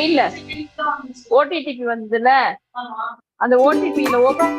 இல்ல ஓடிடிபி வந்ததுல அந்த ஓடிபியில open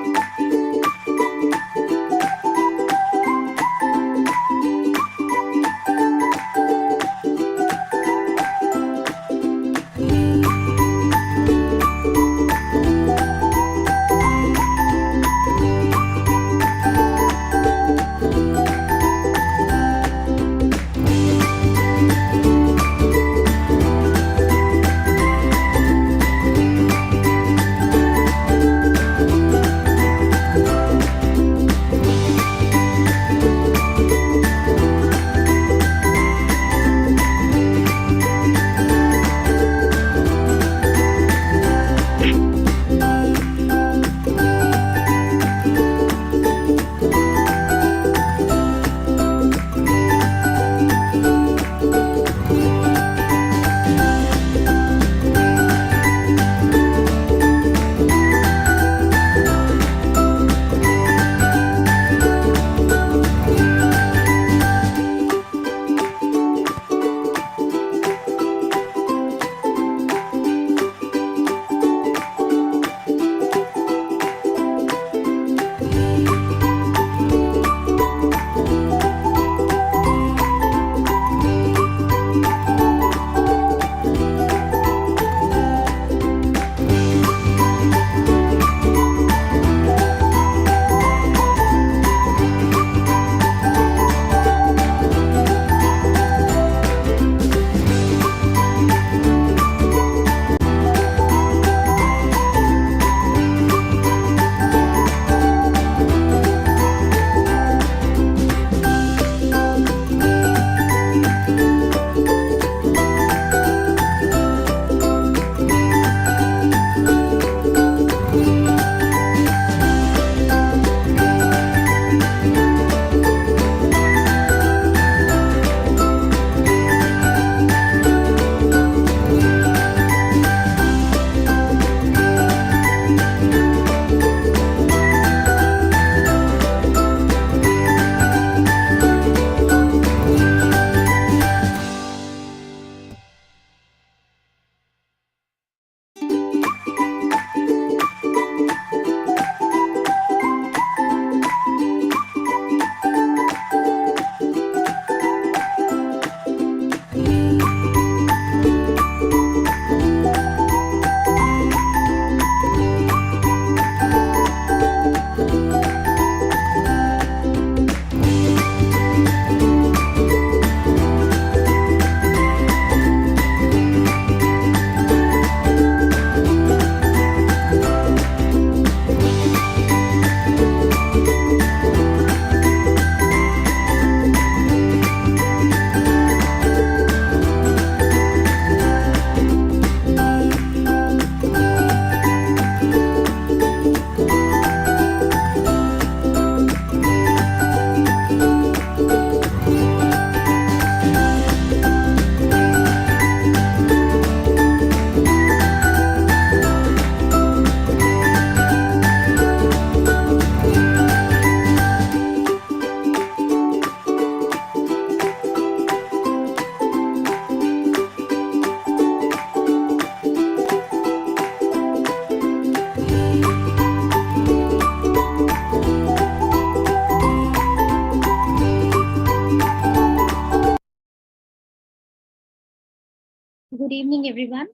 Good evening, everyone,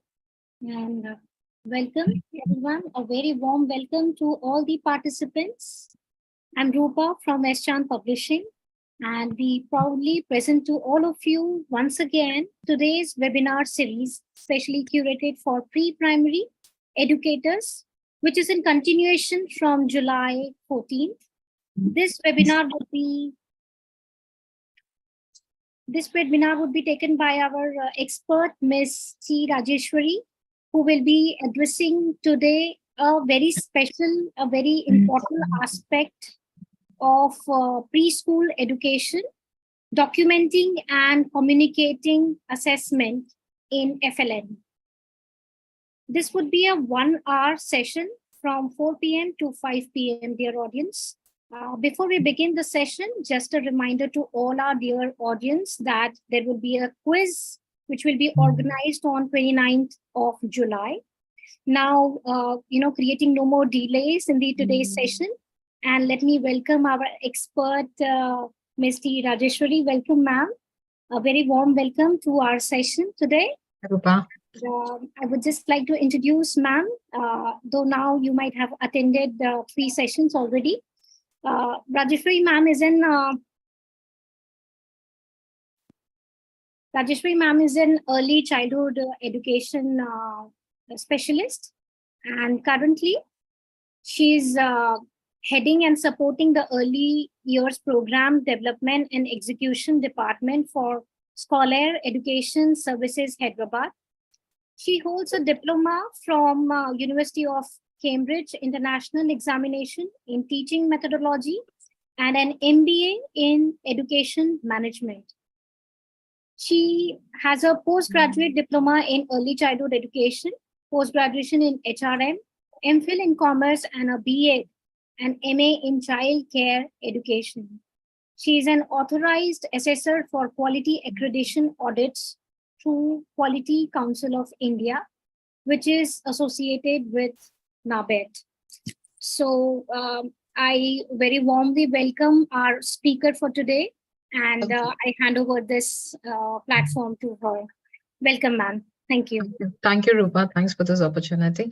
and welcome, everyone. A very warm welcome to all the participants. I'm Rupa from Eschan Publishing, and we proudly present to all of you once again today's webinar series, specially curated for pre-primary educators, which is in continuation from July 14th. This webinar would be taken by our expert, Ms. C. Rajeshwari, who will be addressing today a very special, a very important aspect of preschool education, documenting and communicating assessment in FLN. This would be a 1-hour session from 4 p.m. to 5 p.m., dear audience. Before we begin the session, just a reminder to all our dear audience that there will be a quiz which will be organized on 29th of July. Now, creating no more delays in the today's session. And let me welcome our expert, Ms. T. Rajeshwari. Welcome, ma'am. A very warm welcome to our session today. Rupa. I would just like to introduce ma'am, though now you might have attended 3 sessions already. Rajeshwari ma'am is an early childhood education specialist, and currently she's heading and supporting the early years program development and execution department for Scolaire Education Services, Hyderabad. She holds a diploma from University of Cambridge International Examination in Teaching Methodology and an MBA in Education Management. She has a postgraduate diploma in Early Childhood Education, post-graduation in HRM, MPhil in Commerce, and a BA and MA in Child Care Education. She is an authorized assessor for Quality Accreditation Audits through Quality Council of India, which is associated with NABET. So I very warmly welcome our speaker for today, and I hand over this platform to her. Welcome, ma'am. Thank you. Thank you, Rupa. Thanks for this opportunity.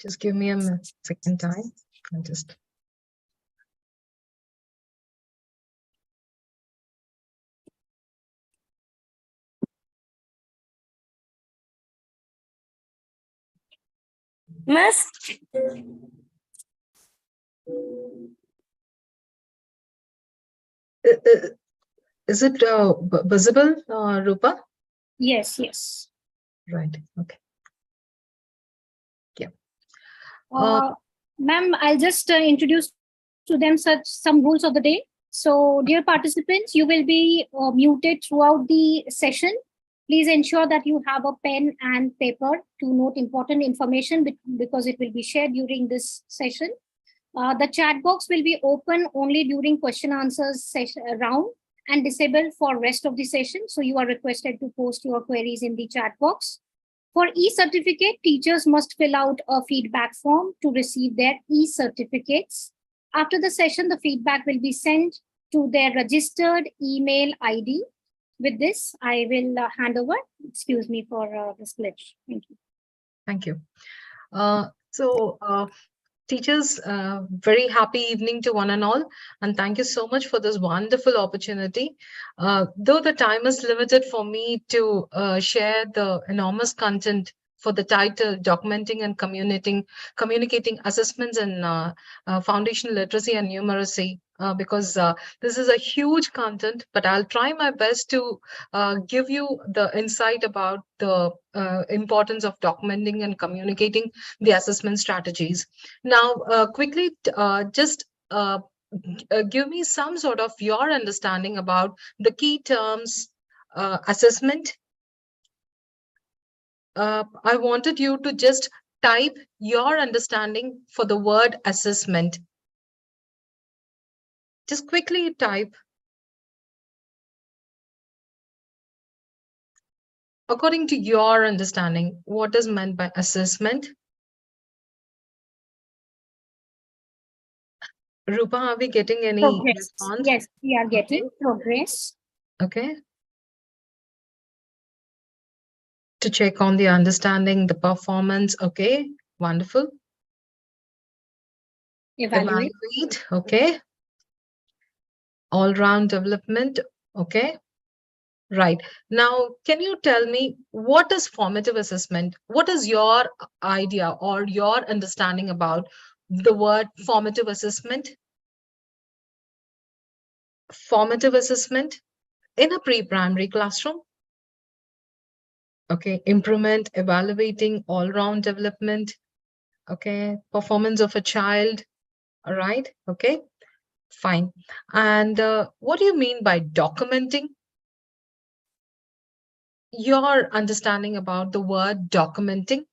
Just give me a second time. I'll just... Miss? Is it visible, Rupa? Yes, yes. Right. Okay. Yeah. Ma'am, I'll just introduce to them some rules of the day. So, dear participants, you will be muted throughout the session. Please ensure that you have a pen and paper to note important information because it will be shared during this session. The chat box will be open only during question answers session round and disabled for rest of the session. So you are requested to post your queries in the chat box. For e-certificate, teachers must fill out a feedback form to receive their e-certificates. After the session, the feedback will be sent to their registered email ID. With this, I will hand over. Excuse me for this glitch. Thank you. Thank you. Teachers, very happy evening to one and all. And thank you so much for this wonderful opportunity. Though the time is limited for me to share the enormous content for the title, Documenting and Communicating Assessments in Foundational Literacy and Numeracy, because this is a huge content, but I'll try my best to give you the insight about the importance of documenting and communicating the assessment strategies. Now, quickly, just give me some sort of your understanding about the key terms, assessment. I wanted you to just type your understanding for the word assessment. Just quickly type. According to your understanding, what is meant by assessment? Rupa, are we getting any response? Yes, we are getting progress. Okay. To check on the understanding, the performance. Okay, wonderful. Evaluate. Okay. All-round development. Okay. Right. Now, can you tell me what is formative assessment? What is your idea or your understanding about the word formative assessment? Formative assessment in a pre-primary classroom. Okay, improvement, evaluating, all-round development. Okay, performance of a child. All right. Okay, fine. And what do you mean by documenting? Your understanding about the word documenting?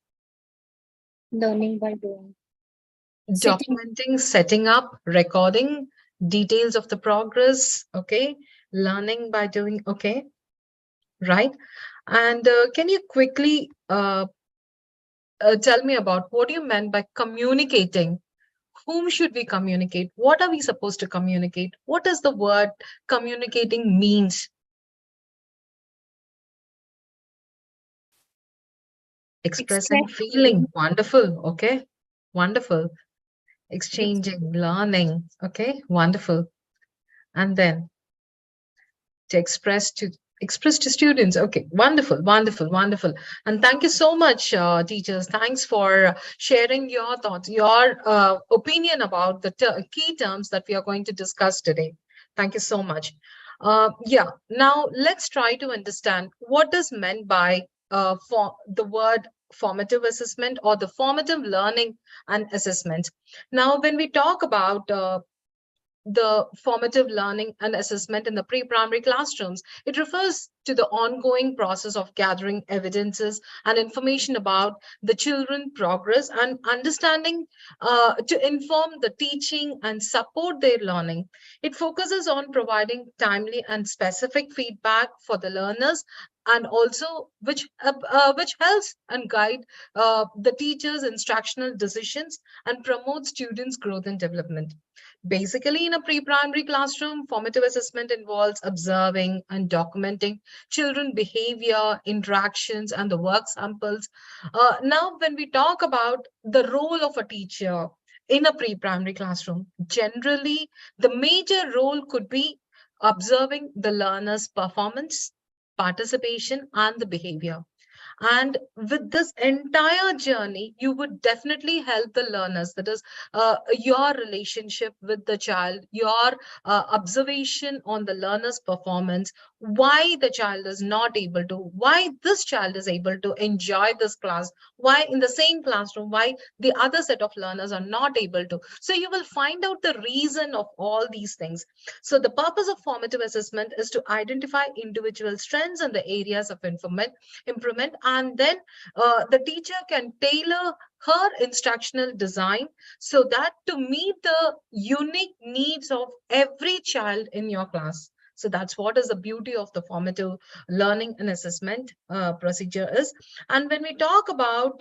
Learning by doing. Documenting, setting up, recording details of the progress. Okay, Learning by doing, okay, right. And can you quickly tell me about what you meant by communicating? Whom should we communicate? What are we supposed to communicate? What does the word communicating means? Expressing feeling. Wonderful. Okay. Wonderful. Exchanging, learning. Okay. Wonderful. And then to express to students. Okay, wonderful, wonderful, wonderful. And thank you so much, teachers. Thanks for sharing your thoughts, your opinion about the key terms that we are going to discuss today. Thank you so much. Yeah, now let's try to understand what is meant by for the word formative assessment or the formative learning and assessment. Now, when we talk about the formative learning and assessment in the pre-primary classrooms, it refers to the ongoing process of gathering evidences and information about the children's progress and understanding to inform the teaching and support their learning. It focuses on providing timely and specific feedback for the learners, and also which helps and guide the teachers' instructional decisions and promotes students' growth and development. Basically, in a pre-primary classroom, formative assessment involves observing and documenting children behavior, interactions, and the work samples. Now, when we talk about the role of a teacher in a pre-primary classroom, generally, the major role could be observing the learner's performance, participation, and the behavior. And with this entire journey, you would definitely help the learners. That is, your relationship with the child, your observation on the learner's performance, why the child is not able to, why this child is able to enjoy this class, why in the same classroom, why the other set of learners are not able to. So you will find out the reason of all these things. So the purpose of formative assessment is to identify individual strengths and the areas of improvement, and then the teacher can tailor her instructional design so that to meet the unique needs of every child in your class. So that's what is the beauty of the formative learning and assessment procedure is. And when we talk about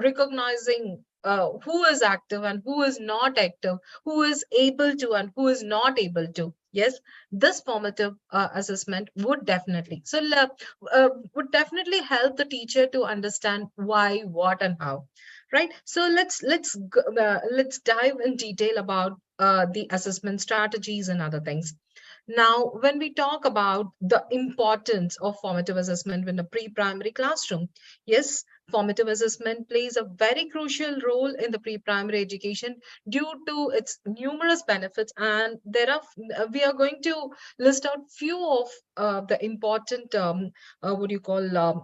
recognizing who is active and who is not active, who is able to and who is not able to, yes, this formative assessment would definitely would definitely help the teacher to understand why, what, and how. Right. So let's dive in detail about the assessment strategies and other things. Now, when we talk about the importance of formative assessment in a pre-primary classroom, yes, formative assessment plays a very crucial role in the pre-primary education due to its numerous benefits. And we are going to list out few of the important, what do you call,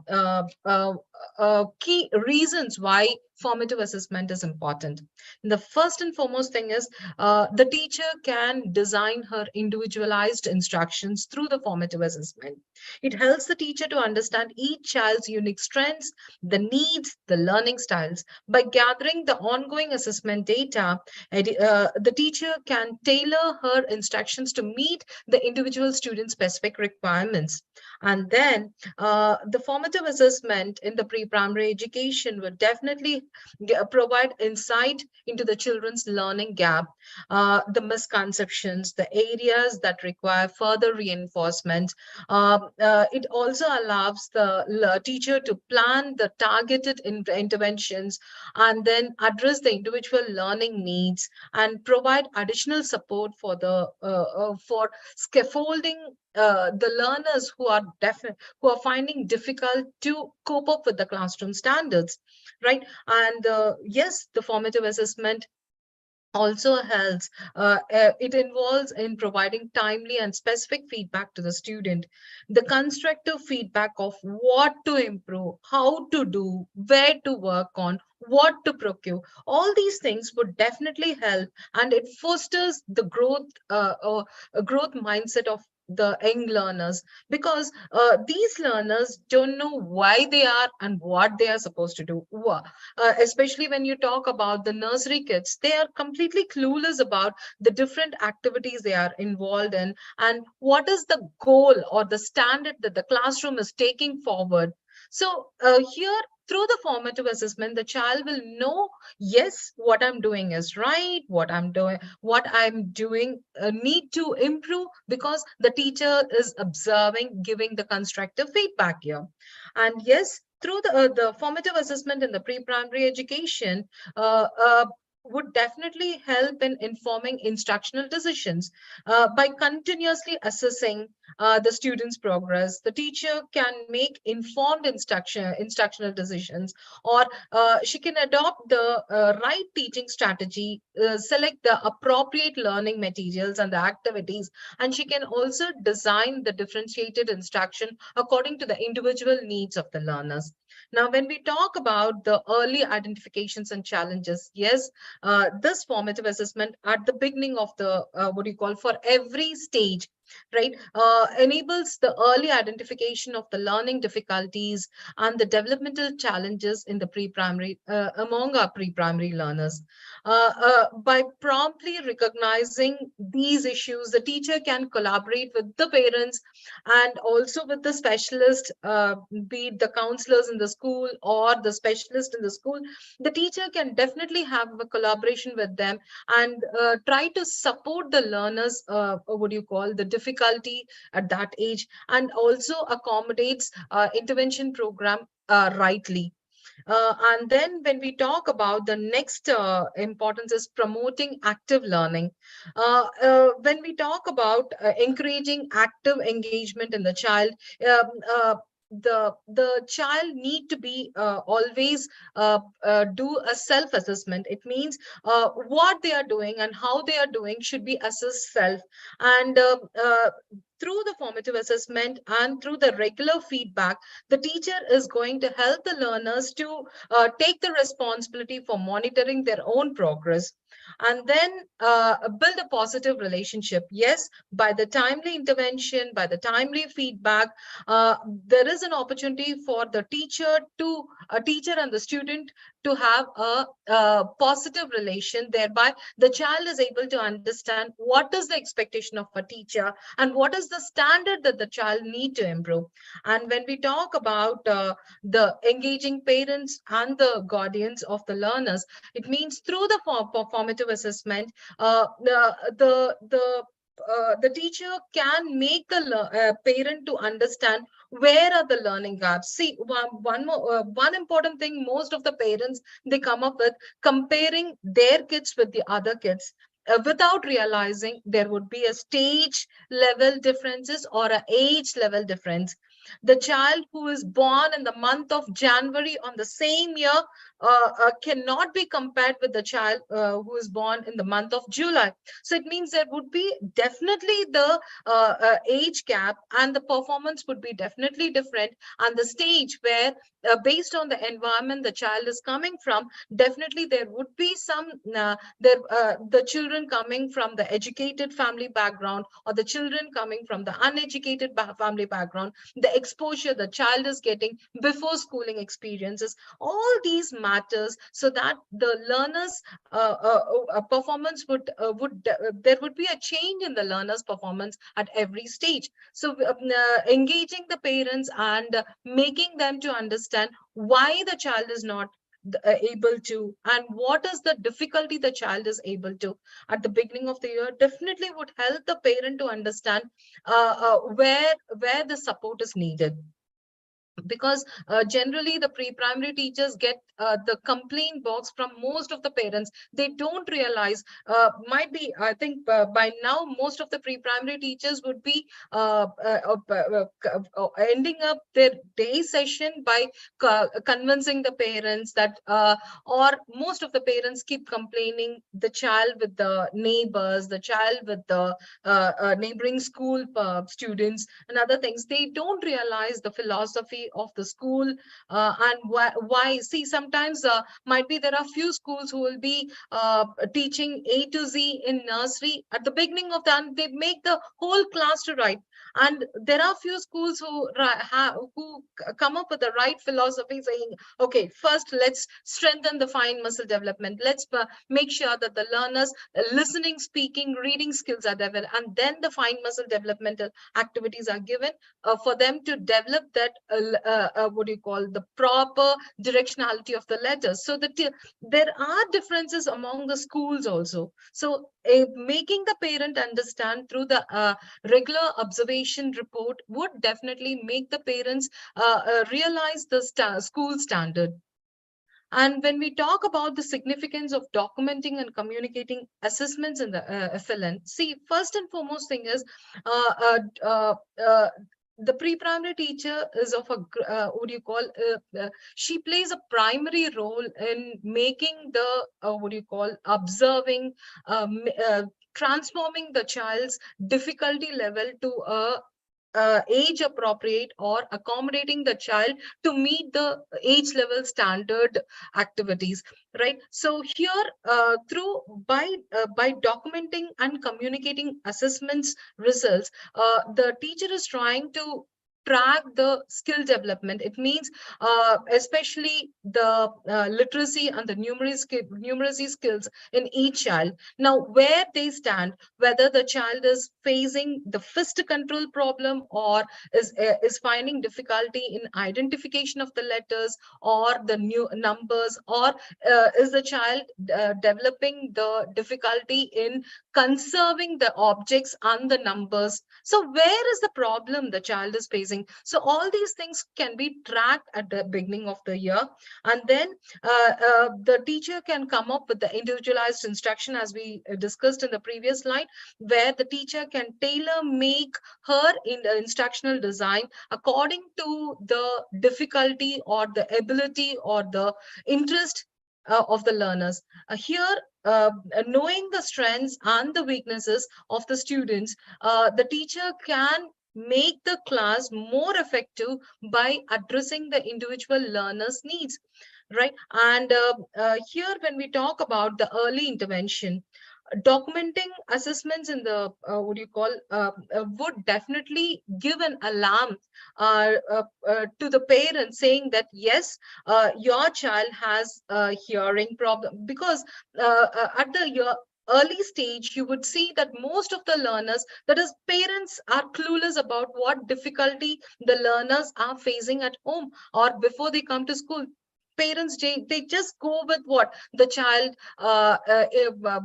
key reasons why formative assessment is important. The first and foremost thing is the teacher can design her individualized instructions through the formative assessment. It helps the teacher to understand each child's unique strengths, the needs, the learning styles. By gathering the ongoing assessment data, the teacher can tailor her instructions to meet the individual student's specific requirements. And then the formative assessment in the pre-primary education would definitely provide insight into the children's learning gap, the misconceptions, the areas that require further reinforcement. It also allows the teacher to plan the targeted interventions and then address the individual learning needs and provide additional support for the for scaffolding the learners who are finding difficult to cope up with the classroom standards, right? And yes, the formative assessment also helps. It involves in providing timely and specific feedback to the student. The constructive feedback of what to improve, how to do, where to work on, what to procure. All these things would definitely help, and it fosters the growth, a growth mindset of the young learners, because these learners don't know why they are and what they are supposed to do. Especially when you talk about the nursery kids, they are completely clueless about the different activities they are involved in and what is the goal or the standard that the classroom is taking forward. So here, through the formative assessment, the child will know, yes, what I'm doing is right, what I'm doing need to improve, because the teacher is observing, giving the constructive feedback here. And yes, through the formative assessment in the pre-primary education, would definitely help in informing instructional decisions. By continuously assessing the student's progress, the teacher can make informed instructional decisions, or she can adopt the right teaching strategy, select the appropriate learning materials and the activities, and she can also design the differentiated instruction according to the individual needs of the learners. Now, when we talk about the early identifications and challenges, yes, this formative assessment at the beginning of the what do you call, for every stage, right, enables the early identification of the learning difficulties and the developmental challenges in the pre-primary among our pre-primary learners. By promptly recognizing these issues, the teacher can collaborate with the parents and also with the specialist, be it the counselors in the school or the specialist in the school. The teacher can definitely have a collaboration with them and try to support the learners, what do you call, the difficulty at that age, and also accommodates intervention program rightly. And then when we talk about the next importance is promoting active learning. When we talk about encouraging active engagement in the child, um, uh, the child need to be always do a self assessment. It means what they are doing and how they are doing should be assessed self. And through the formative assessment and through the regular feedback, the teacher is going to help the learners to take the responsibility for monitoring their own progress, and then build a positive relationship. Yes, by the timely intervention, by the timely feedback, there is an opportunity for the teacher and the student to have a positive relation. Thereby, the child is able to understand what is the expectation of a teacher and what is the standard that the child need to improve. And when we talk about the engaging parents and the guardians of the learners, it means through the formative assessment, the teacher can make the parent to understand where are the learning gaps. See, one important thing, most of the parents, they come up with comparing their kids with the other kids. Without realizing there would be a stage level differences or a age level difference. The child who is born in the month of January on the same year cannot be compared with the child who is born in the month of July. So it means there would be definitely the age gap, and the performance would be definitely different. And the stage where, based on the environment the child is coming from, definitely there would be some the children coming from the educated family background or the children coming from the uneducated family background, the exposure the child is getting before schooling experiences, all these matters, so that the learners performance there would be a change in the learners performance at every stage. So engaging the parents and making them to understand why the child is not able to, and what is the difficulty the child is able to at the beginning of the year, definitely would help the parent to understand where the support is needed. Because generally the pre-primary teachers get the complaint box from most of the parents. They don't realize, might be, I think by now most of the pre-primary teachers would be ending up their day session by convincing the parents that or most of the parents keep complaining the child with the neighbors, the child with the neighboring school students and other things. They don't realize the philosophy of the school, and why. See, sometimes might be there are few schools who will be teaching A to Z in nursery at the beginning of the, and they make the whole class to write. And there are few schools who come up with the right philosophy, saying, okay, first let's strengthen the fine muscle development. Let's make sure that the learners listening, speaking, reading skills are developed, and then the fine muscle developmental activities are given for them to develop that what do you call, the proper directionality of the letters. So that there are differences among the schools also. So making the parent understand through the regular observation report would definitely make the parents realize the school standard. And when we talk about the significance of documenting and communicating assessments in the FLN, see, first and foremost thing is the pre-primary teacher is of a what do you call, she plays a primary role in making the what do you call, observing, transforming the child's difficulty level to a age appropriate or accommodating the child to meet the age level standard activities, right? So here through by documenting and communicating assessments results, the teacher is trying to track the skill development. It means especially the literacy and the numeracy skills in each child. Now, where they stand, whether the child is facing the fist control problem or is finding difficulty in identification of the letters or the new numbers, or is the child developing the difficulty in conserving the objects and the numbers. So where is the problem the child is facing? So all these things can be tracked at the beginning of the year, and then the teacher can come up with the individualized instruction, as we discussed in the previous slide, where the teacher can tailor make her in the instructional design according to the difficulty or the ability or the interest of the learners. Here, knowing the strengths and the weaknesses of the students, the teacher can make the class more effective by addressing the individual learners' needs, right? And here, when we talk about the early intervention, documenting assessments in the what do you call, would definitely give an alarm to the parents, saying that yes, your child has a hearing problem, because at the early stage, you would see that most of the learners, that is parents, are clueless about what difficulty the learners are facing at home or before they come to school. Parents, they just go with what the child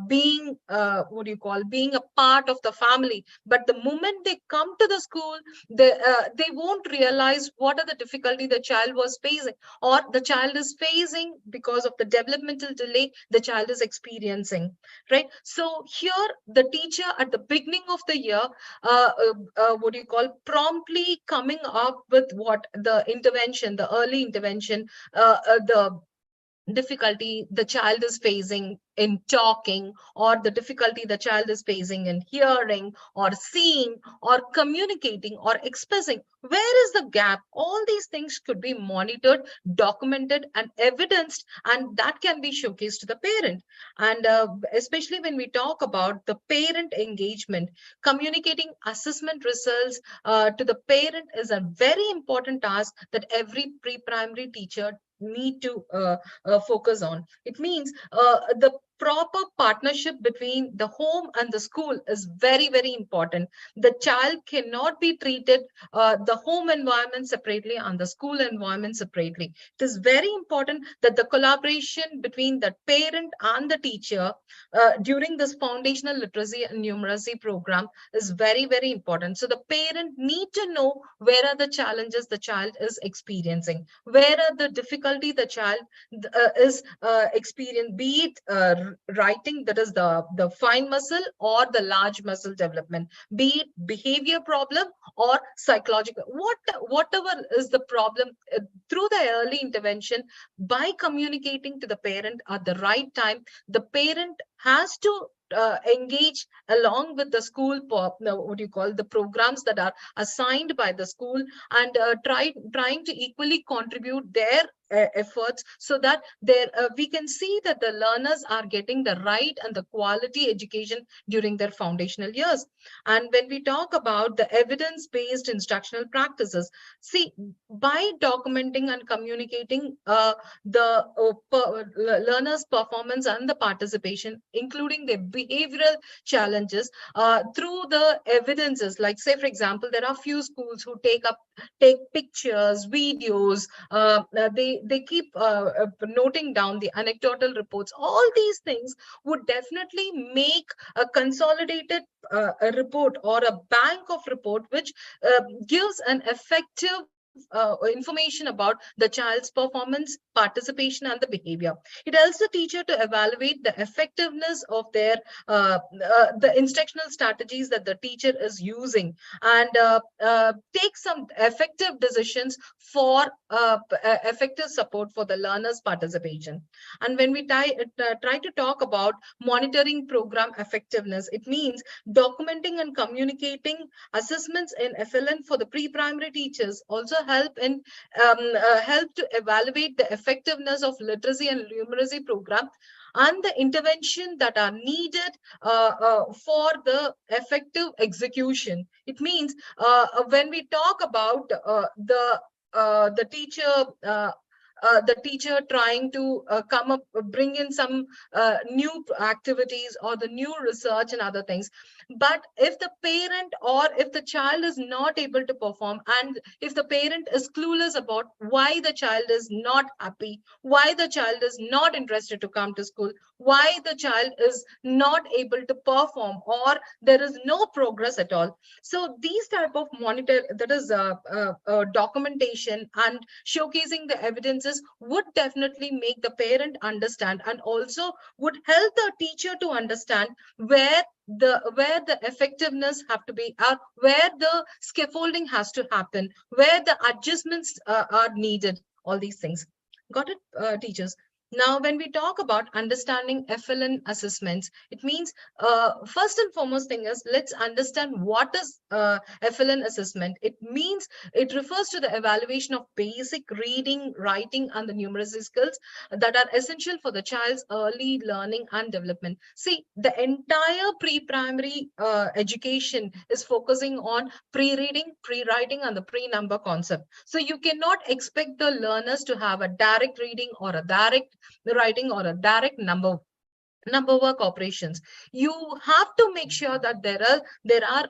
being what do you call, being a part of the family. But the moment they come to the school, they won't realize what are the difficulty the child was facing, or the child is facing because of the developmental delay the child is experiencing, right? So here, the teacher at the beginning of the year, what do you call, promptly coming up with what the intervention, the early intervention, the difficulty the child is facing in talking, or the difficulty the child is facing in hearing or seeing or communicating or expressing. Where is the gap? All these things could be monitored, documented, and evidenced, and that can be showcased to the parent. And especially when we talk about the parent engagement, communicating assessment results to the parent is a very important task that every pre-primary teacher need to focus on. It means the proper partnership between the home and the school is very, very important. The child cannot be treated the home environment separately and the school environment separately. It is very important that the collaboration between the parent and the teacher during this foundational literacy and numeracy program is very, very important. So the parent need to know where are the challenges the child is experiencing, where are the difficulty the child is experiencing, be it writing, that is the fine muscle or the large muscle development, be it behavior problem or psychological, whatever is the problem. Through the early intervention, by communicating to the parent at the right time, the parent has to engage along with the school, what do you call, the programs that are assigned by the school, and trying to equally contribute their efforts, so that we can see that the learners are getting the right and the quality education during their foundational years. And when we talk about the evidence-based instructional practices, see, by documenting and communicating the learners' performance and the participation, including their behavioral challenges, through the evidences, like say, for example, there are few schools who take pictures, videos, they keep noting down the anecdotal reports. All these things would definitely make a consolidated a report or a bank of report, which gives an effective information about the child's performance, participation, and the behavior. It helps the teacher to evaluate the effectiveness of their the instructional strategies that the teacher is using, and take some effective decisions for effective support for the learners' participation. And when we try to talk about monitoring program effectiveness, it means documenting and communicating assessments in FLN for the pre-primary teachers also help to evaluate the effectiveness of literacy and numeracy program and the intervention that are needed for the effective execution. It means when we talk about the teacher trying to bring in some new activities or the new research and other things. But if the parent or if the child is not able to perform, and if the parent is clueless about why the child is not happy, why the child is not interested to come to school, why the child is not able to perform, or there is no progress at all. So these type of documentation and showcasing the evidences would definitely make the parent understand, and also would help the teacher to understand where the effectiveness have to be, where the scaffolding has to happen, where the adjustments are needed, all these things. Got it, teachers? Now, when we talk about understanding FLN assessments, it means first and foremost thing is, let's understand what is FLN assessment. It means it refers to the evaluation of basic reading, writing, and the numeracy skills that are essential for the child's early learning and development. See, the entire pre-primary education is focusing on pre-reading, pre-writing, and the pre-number concept. So you cannot expect the learners to have a direct reading or a direct writing or a direct number work operations. You have to make sure that there are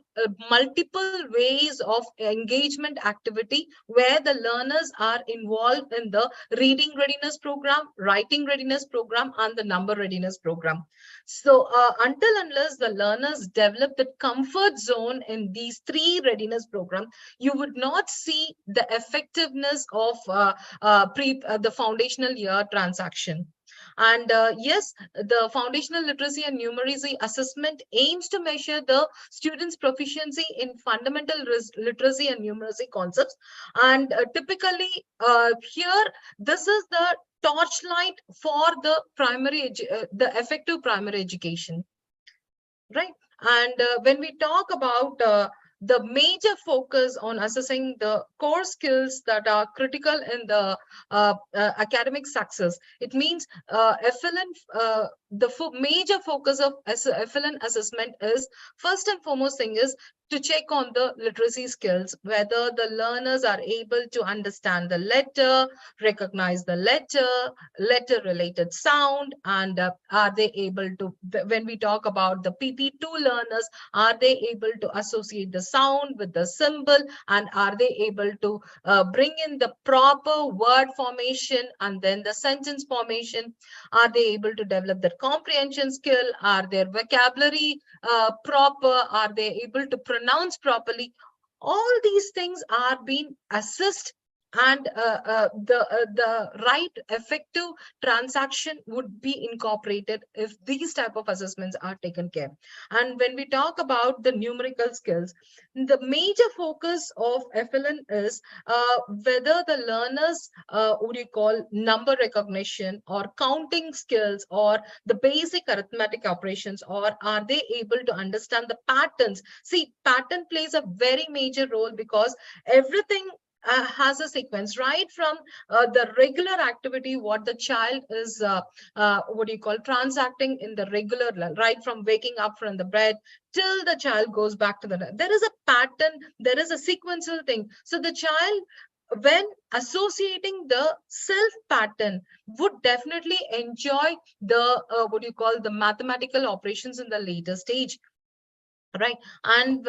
multiple ways of engagement activity where the learners are involved in the reading readiness program, writing readiness program, and the number readiness program. So until unless the learners develop the comfort zone in these three readiness programs, you would not see the effectiveness of the foundational year transaction. And yes, the foundational literacy and numeracy assessment aims to measure the students' proficiency in fundamental literacy and numeracy concepts. And typically here, this is the torchlight for the the effective primary education, right? And when we talk about the major focus on assessing the core skills that are critical in the academic success, it means FLN, the major focus of FLN assessment is, first and foremost thing is, to check on the literacy skills, whether the learners are able to understand the letter, recognize the letter related sound, and are they able to, when we talk about the PP2 learners, are they able to associate the sound with the symbol, and are they able to bring in the proper word formation and then the sentence formation? Are they able to develop their comprehension skill? Are their vocabulary proper? Are they able to pronounce properly? All these things are being assessed, and the right effective transaction would be incorporated if these type of assessments are taken care. And when we talk about the numerical skills, the major focus of FLN is whether the learners would you call number recognition or counting skills or the basic arithmetic operations, or are they able to understand the patterns? See, pattern plays a very major role, because everything has a sequence right from the regular activity, what the child is what do you call transacting in the regular, right from waking up from the bed till the child goes back to the, there is a pattern, there is a sequential thing. So the child, when associating the self pattern, would definitely enjoy the what do you call the mathematical operations in the later stage, right? And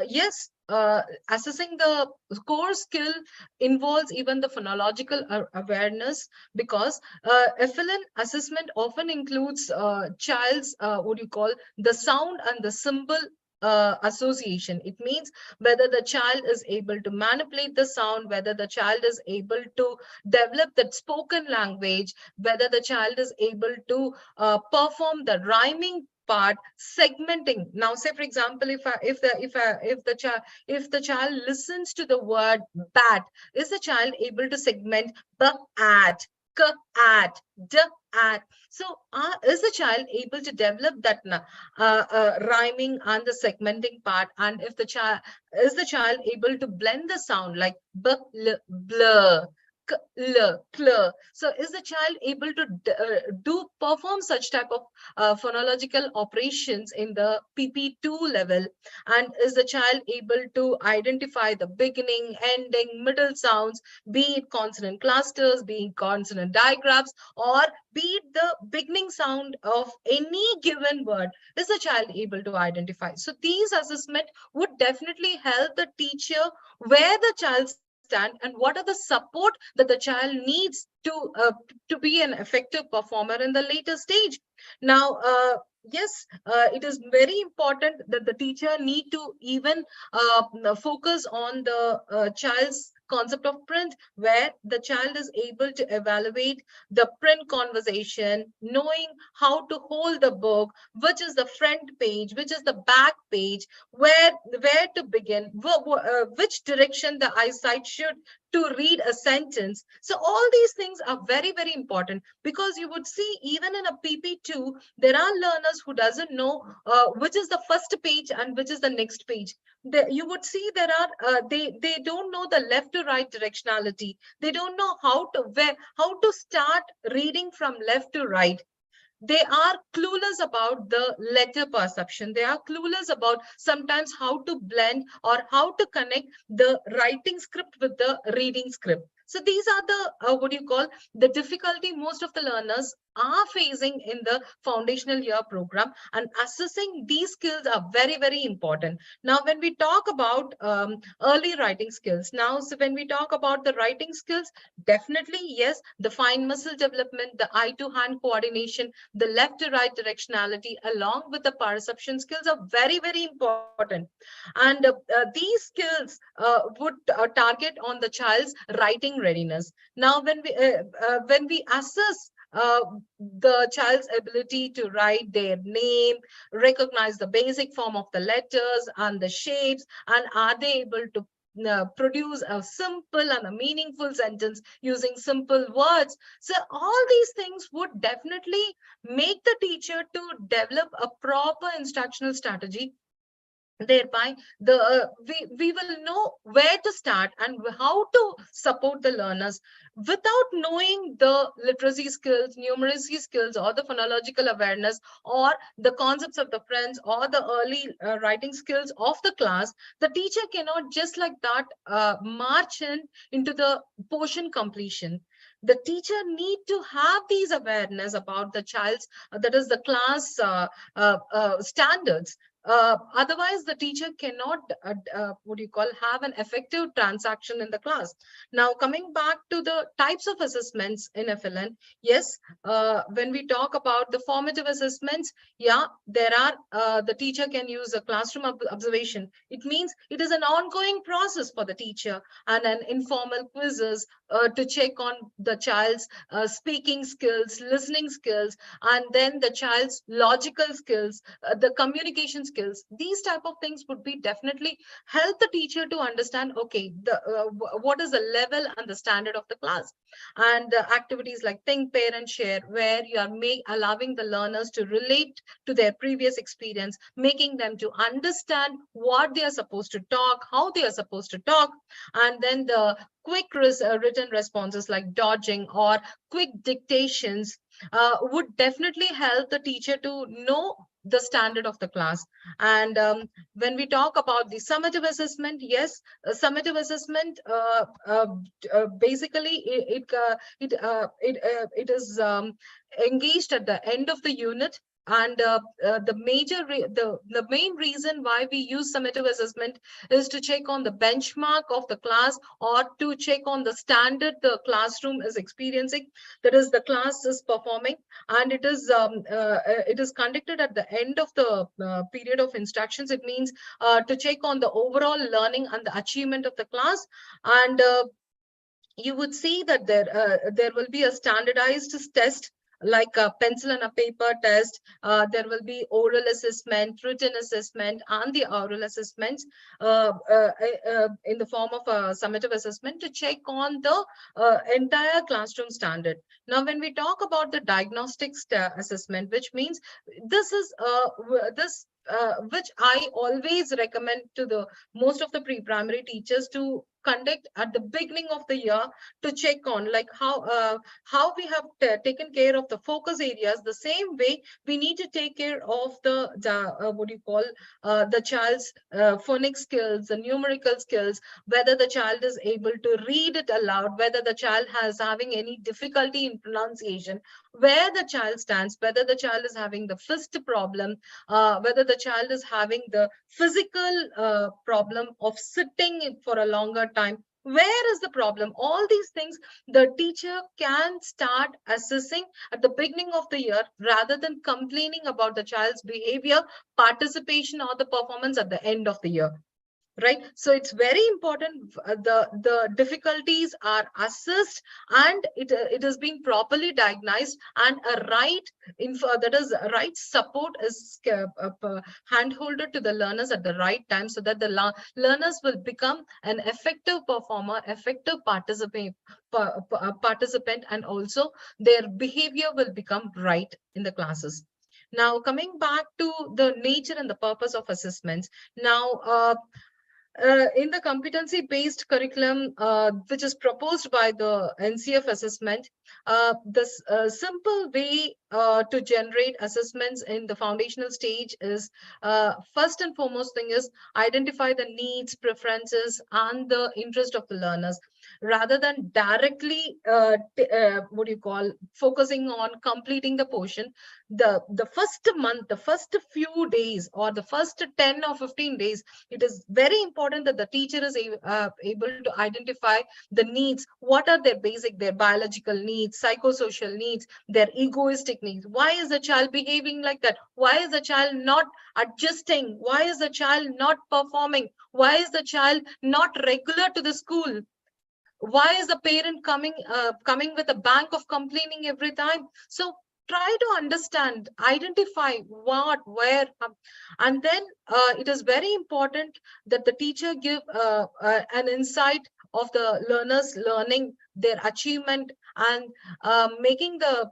yes, assessing the core skill involves even the phonological awareness, because FLN assessment often includes child's what do you call the sound and the symbol association. It means whether the child is able to manipulate the sound, whether the child is able to develop that spoken language, whether the child is able to perform the rhyming part, segmenting. Now say for example, if the child listens to the word bat, is the child able to segment b at, k at, d at? So is the child able to develop that rhyming and the segmenting part? And if the child, is the child able to blend the sound like b, l, blur, clear? So is the child able to perform such type of phonological operations in the PP2 level? And is the child able to identify the beginning, ending, middle sounds, be it consonant clusters, be it consonant digraphs, or be it the beginning sound of any given word? Is the child able to identify? So these assessment would definitely help the teacher where the child stand and what are the support that the child needs to be an effective performer in the later stage. Now yes, it is very important that the teacher need to even focus on the child's concept of print, where the child is able to evaluate the print conversation, knowing how to hold the book, which is the front page, which is the back page, where to begin, which direction the eyesight should to read a sentence. So all these things are very, very important, because you would see even in a PP2, there are learners who doesn't know which is the first page and which is the next page. You would see there are they don't know the left to right directionality. They don't know how to start reading from left to right. They are clueless about the letter perception. They are clueless about sometimes how to blend or how to connect the writing script with the reading script. So these are the what do you call the difficulty most of the learners are facing in the foundational year program, and assessing these skills are very, very important. Now when we talk about early writing skills, now so when we talk about the writing skills, definitely yes, the fine muscle development, the eye to hand coordination, the left to right directionality, along with the perception skills are very, very important. And these skills would target on the child's writing readiness. Now when we assess the child's ability to write their name, recognize the basic form of the letters and the shapes, and are they able to produce a simple and a meaningful sentence using simple words. So all these things would definitely make the teacher to develop a proper instructional strategy. Thereby we will know where to start and how to support the learners. Without knowing the literacy skills, numeracy skills, or the phonological awareness, or the concepts of the friends, or the early writing skills of the class, the teacher cannot just like that march into the portion completion. The teacher need to have these awareness about the child's that is the class standards. Otherwise the teacher cannot what do you call have an effective transaction in the class. Now coming back to the types of assessments in FLN, yes, when we talk about the formative assessments, yeah, there are the teacher can use a classroom observation. It means it is an ongoing process for the teacher, and an informal quizzes to check on the child's speaking skills, listening skills, and then the child's logical skills, the communication skills. These type of things would be definitely help the teacher to understand, okay, what is the level and the standard of the class. And activities like think, pair, and share, where you are allowing the learners to relate to their previous experience, making them to understand what they are supposed to talk, how they are supposed to talk. And then the quick written responses like dodging or quick dictations would definitely help the teacher to know the standard of the class. And when we talk about the summative assessment, yes, summative assessment basically it is engaged at the end of the unit. And the main reason why we use summative assessment is to check on the benchmark of the class, or to check on the standard the classroom is experiencing, that is the class is performing. And it is conducted at the end of the period of instructions. It means to check on the overall learning and the achievement of the class. And you would see that there will be a standardized test, like a pencil and a paper test. There will be oral assessment, written assessment, and the oral assessments in the form of a summative assessment to check on the entire classroom standard. Now, when we talk about the diagnostic assessment, which means this is which I always recommend to the most of the pre-primary teachers to conduct at the beginning of the year, to check on like how we have taken care of the focus areas. The same way we need to take care of the the child's phonics skills, the numerical skills, whether the child is able to read it aloud, whether the child has having any difficulty in pronunciation, where the child stands, whether the child is having the fist problem, whether the child is having the physical problem of sitting for a longer time. Where is the problem? All these things the teacher can start assessing at the beginning of the year, rather than complaining about the child's behavior, participation, or the performance at the end of the year. Right, so it's very important the difficulties are assessed, and it has been properly diagnosed, and a right info, that is right support, is handholded to the learners at the right time, so that the learners will become an effective performer, effective participant, and also their behavior will become right in the classes. Now, coming back to the nature and the purpose of assessments. Now, in the competency-based curriculum, which is proposed by the NCF assessment, this simple way to generate assessments in the foundational stage is, first and foremost thing is, identify the needs, preferences, and the interest of the learners, rather than directly focusing on completing the portion. The first month, the first few days, or the first 10 or 15 days, it is very important that the teacher is able to identify the needs. What are their basic, their biological needs, psychosocial needs, their egoistic needs? Why is the child behaving like that? Why is the child not adjusting? Why is the child not performing? Why is the child not regular to the school? Why is the parent coming with a bank of complaining every time? So try to understand, identify what, where, and then it is very important that the teacher give an insight of the learners learning, their achievement, and making the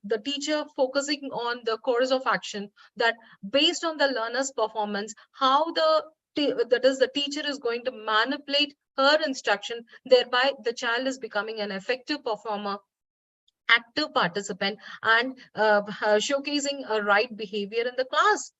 the teacher focusing on the course of action, that based on the learner's performance, how the teacher is going to manipulate her instruction, thereby the child is becoming an effective performer, active participant, and showcasing a right behavior in the class.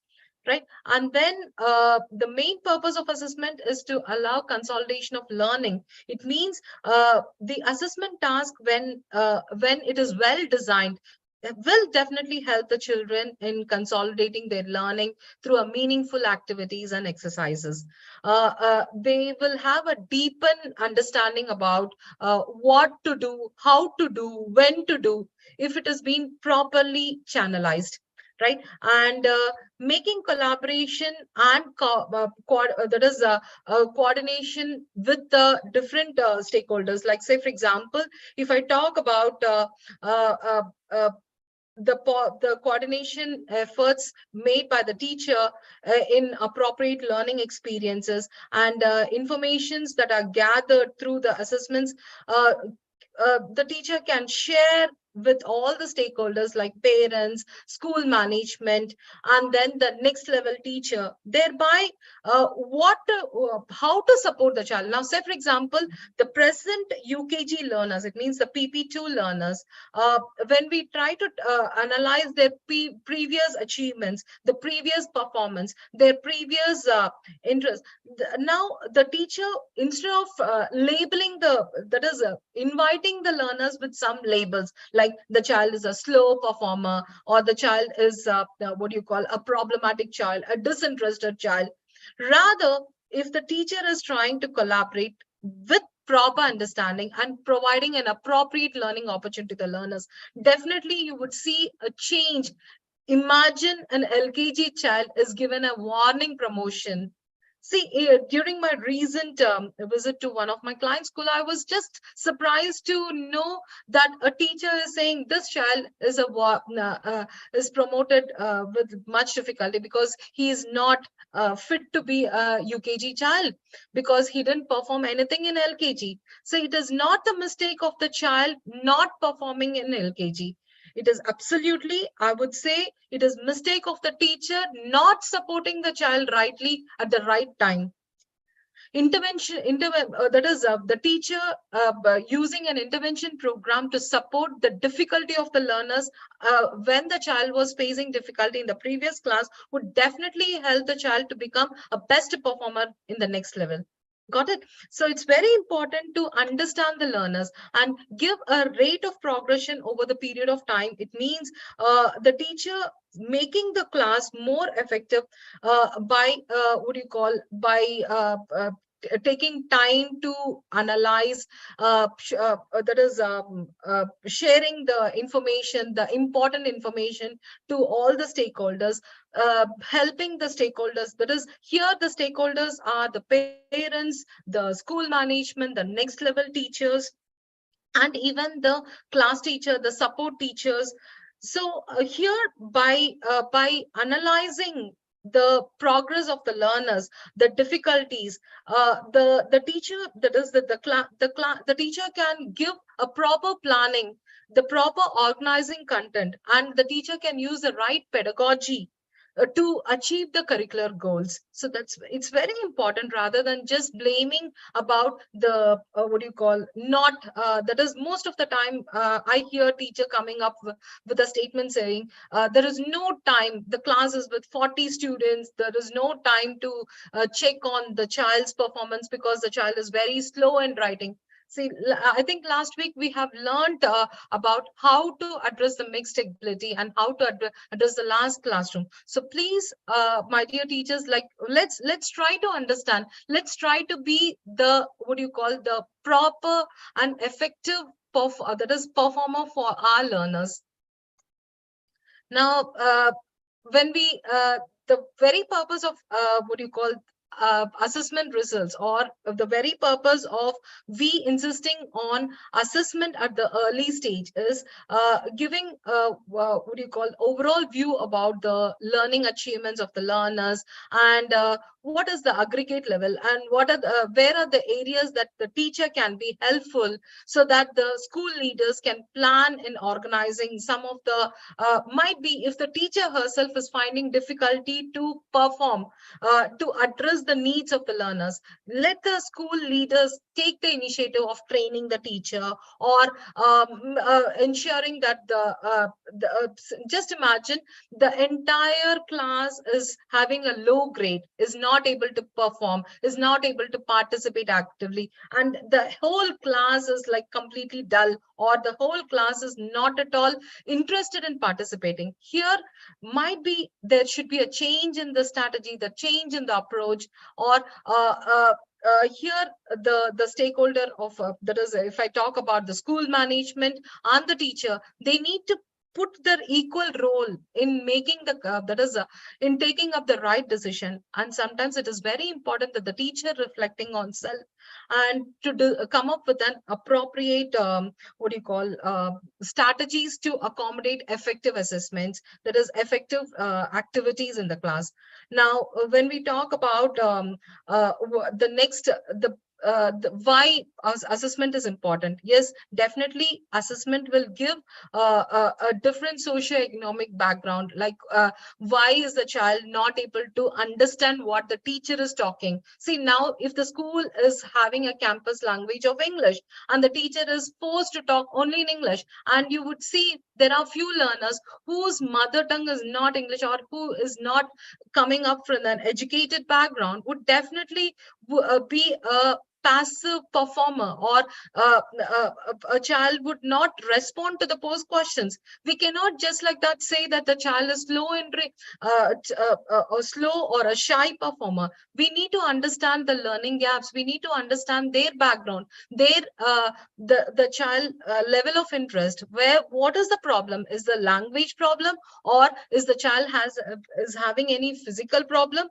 Right, and then the main purpose of assessment is to allow consolidation of learning. It means the assessment task, when it is well designed, will definitely help the children in consolidating their learning through a meaningful activities and exercises. They will have a deepened understanding about what to do, how to do, when to do, if it has been properly channelized. Right, and making collaboration and coordination with the different stakeholders. Like, say for example, if I talk about the coordination efforts made by the teacher in appropriate learning experiences, and informations that are gathered through the assessments, the teacher can share with all the stakeholders like parents, school management, and then the next level teacher, thereby how to support the child. Now, say for example, the present UKG learners, it means the PP2 learners, when we try to analyze their previous achievements, the previous performance, their previous interest, now the teacher, instead of labeling inviting the learners with some labels, like the child is a slow performer, or the child is a problematic child, a disinterested child. Rather, if the teacher is trying to collaborate with proper understanding and providing an appropriate learning opportunity to the learners, definitely you would see a change. Imagine an LKG child is given a warning promotion. See, during my recent visit to one of my client school, I was just surprised to know that a teacher is saying this child is promoted with much difficulty because he is not fit to be a UKG child, because he didn't perform anything in LKG. So it is not the mistake of the child not performing in LKG. It is absolutely, I would say, it is mistake of the teacher not supporting the child rightly at the right time. The teacher using an intervention program to support the difficulty of the learners when the child was facing difficulty in the previous class would definitely help the child to become a best performer in the next level. Got it? So it's very important to understand the learners and give a rate of progression over the period of time. It means the teacher making the class more effective by taking time to analyze, sharing the information, the important information to all the stakeholders, helping the stakeholders. That is, here the stakeholders are the parents, the school management, the next level teachers, and even the class teacher, the support teachers. So here by analyzing the progress of the learners, the difficulties, the teacher, that is the teacher can give a proper planning, the proper organizing content, and the teacher can use the right pedagogy to achieve the curricular goals. So it's very important, rather than just blaming about the not that is, most of the time I hear teacher coming up with a statement saying there is no time, the class is with 40 students, there is no time to check on the child's performance because the child is very slow in writing. See, I think last week we have learned about how to address the mixed ability and how to address the last classroom. So please, my dear teachers, like let's try to understand. Let's try to be the the proper and effective performer for our learners. Now, when we the very purpose of assessment results, or the very purpose of we insisting on assessment at the early stage, is giving overall view about the learning achievements of the learners, and what is the aggregate level, and where are the areas that the teacher can be helpful, so that the school leaders can plan in organizing some of the might be, if the teacher herself is finding difficulty to perform, to address the needs of the learners, let the school leaders take the initiative of training the teacher, or ensuring that just imagine the entire class is having a low grade, is not able to perform, is not able to participate actively, and the whole class is like completely dull, or the whole class is not at all interested in participating. Here might be there should be a change in the strategy, the change in the approach, or here the stakeholder of that is, if I talk about the school management and the teacher, they need to put their equal role in making the in taking up the right decision. And sometimes it is very important that the teacher reflecting on self and to come up with an appropriate strategies to accommodate effective assessments, that is effective activities in the class. Now when we talk about the why assessment is important. Yes, definitely assessment will give a different socio-economic background, like why is the child not able to understand what the teacher is talking. See, now if the school is having a campus language of English and the teacher is forced to talk only in English, and you would see there are few learners whose mother tongue is not English, or who is not coming up from an educated background, would definitely be a passive performer, or a child would not respond to the post questions. We cannot just like that say that the child is slow in or slow or a shy performer. We need to understand the learning gaps. We need to understand their background, their the child level of interest. What is the problem? Is the language problem, or is the child is having any physical problem,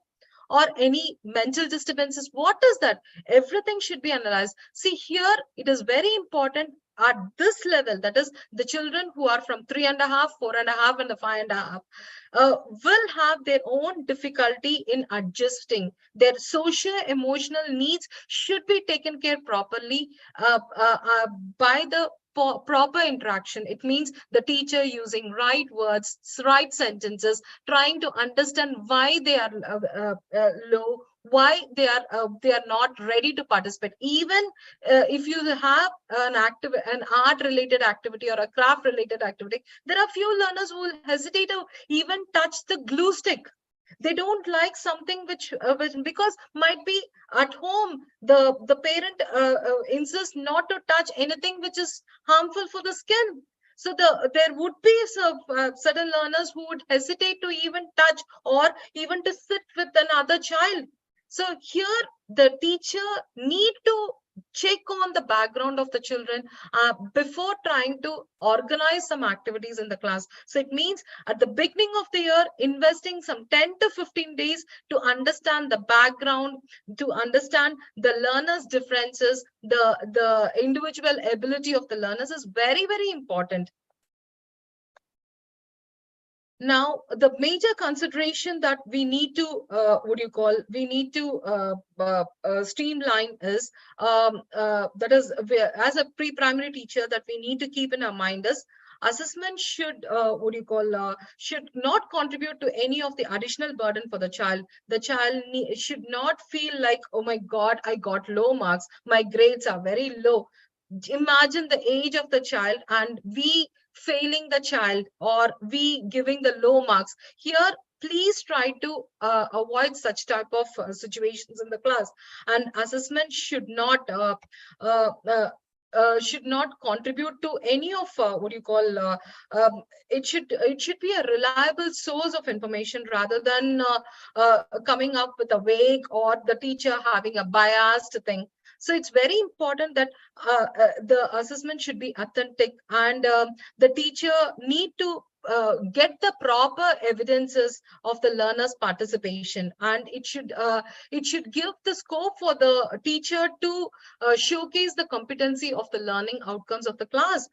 or any mental disturbances? What is that? Everything should be analyzed. See, here it is very important at this level, that is the children who are from 3.5, 4.5, and the 5.5, will have their own difficulty in adjusting. Their socio-emotional needs should be taken care properly by the proper interaction. It means the teacher using right words, right sentences, trying to understand why they are low, why they are not ready to participate. Even if you have an art related activity or a craft related activity, there are few learners who will hesitate to even touch the glue stick. They don't like something which because might be at home the parent insists not to touch anything which is harmful for the skin. So there would be certain learners who would hesitate to even touch or even to sit with another child. So here the teacher need to check on the background of the children before trying to organize some activities in the class. So it means at the beginning of the year, investing some 10 to 15 days to understand the background, to understand the learners' differences, the individual ability of the learners is very, very important. Now, the major consideration that we need to, streamline is, that is, as a pre-primary teacher, that we need to keep in our mind is, assessment should, should not contribute to any of the additional burden for the child. The child should not feel like, oh my God, I got low marks, my grades are very low. Imagine the age of the child and we failing the child, or we giving the low marks. Here, please try to avoid such type of situations in the class. And assessment should not contribute to any of it should be a reliable source of information, rather than coming up with a vague, or the teacher having a biased thing. So it's very important that the assessment should be authentic, and the teacher need to get the proper evidences of the learner's participation, and it should give the scope for the teacher to showcase the competency of the learning outcomes of the class.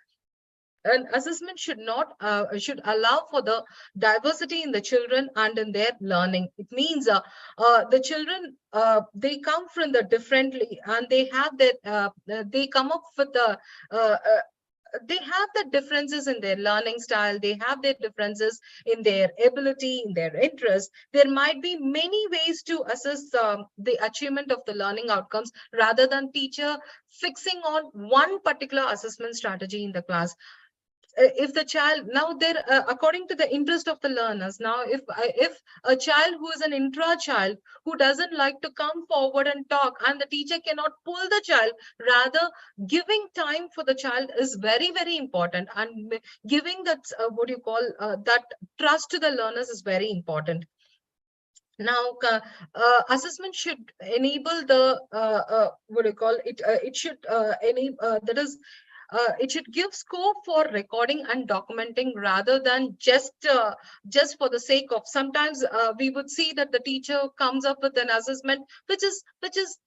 And assessment should not should allow for the diversity in the children and in their learning. It means the children they come from the differently, and they have that they come up with the they have the differences in their learning style. They have their differences in their ability, in their interest. There might be many ways to assess the achievement of the learning outcomes, rather than teacher fixing on one particular assessment strategy in the class. If the child now there according to the interest of the learners, now if a child who is an intra child, who doesn't like to come forward and talk, and the teacher cannot pull the child, rather giving time for the child is very, very important, and giving that that trust to the learners is very important. Now, assessment should enable the it should enable that is it should give scope for recording and documenting rather than just for the sake of. Sometimes we would see that the teacher comes up with an assessment which is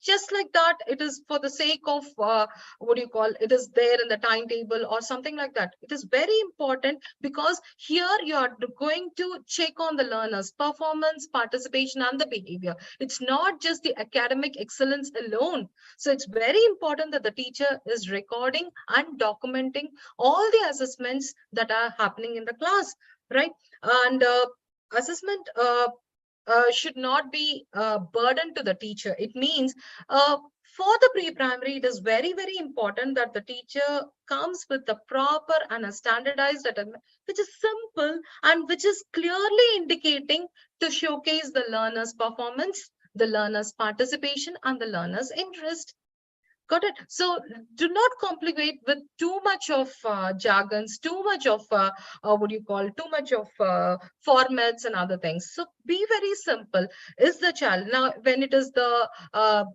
just like that. It is for the sake of what do you call, it is there in the timetable or something like that. It is very important because here you are going to check on the learner's performance, participation, and the behavior. It's not just the academic excellence alone. So it's very important that the teacher is recording and documenting all the assessments that are happening in the class, right? And assessment should not be a burden to the teacher. It means for the pre-primary, it is very, very important that the teacher comes with the proper and a standardized assessment, which is simple and which is clearly indicating to showcase the learner's performance, the learner's participation, and the learner's interest. Got it? So do not complicate with too much of jargons, too much of what do you call, too much of formats and other things. So be very simple. Is the child now, when it is the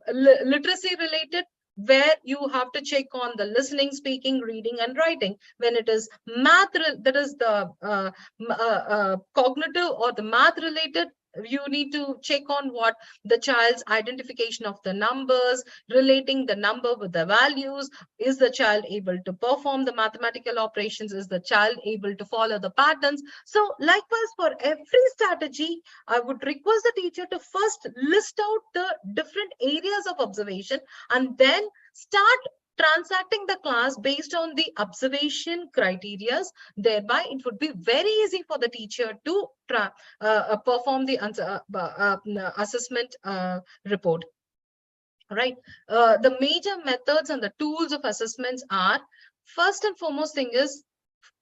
literacy related, where you have to check on the listening, speaking, reading, and writing. When it is math, that is the cognitive or the math related, you need to check on what the child's identification of the numbers, relating the number with the values. Is the child able to perform the mathematical operations? Is the child able to follow the patterns? So likewise, for every strategy, I would request the teacher to first list out the different areas of observation and then start transacting the class based on the observation criteria. Thereby, it would be very easy for the teacher to perform the assessment report. Right. The major methods and the tools of assessments are, first and foremost thing is,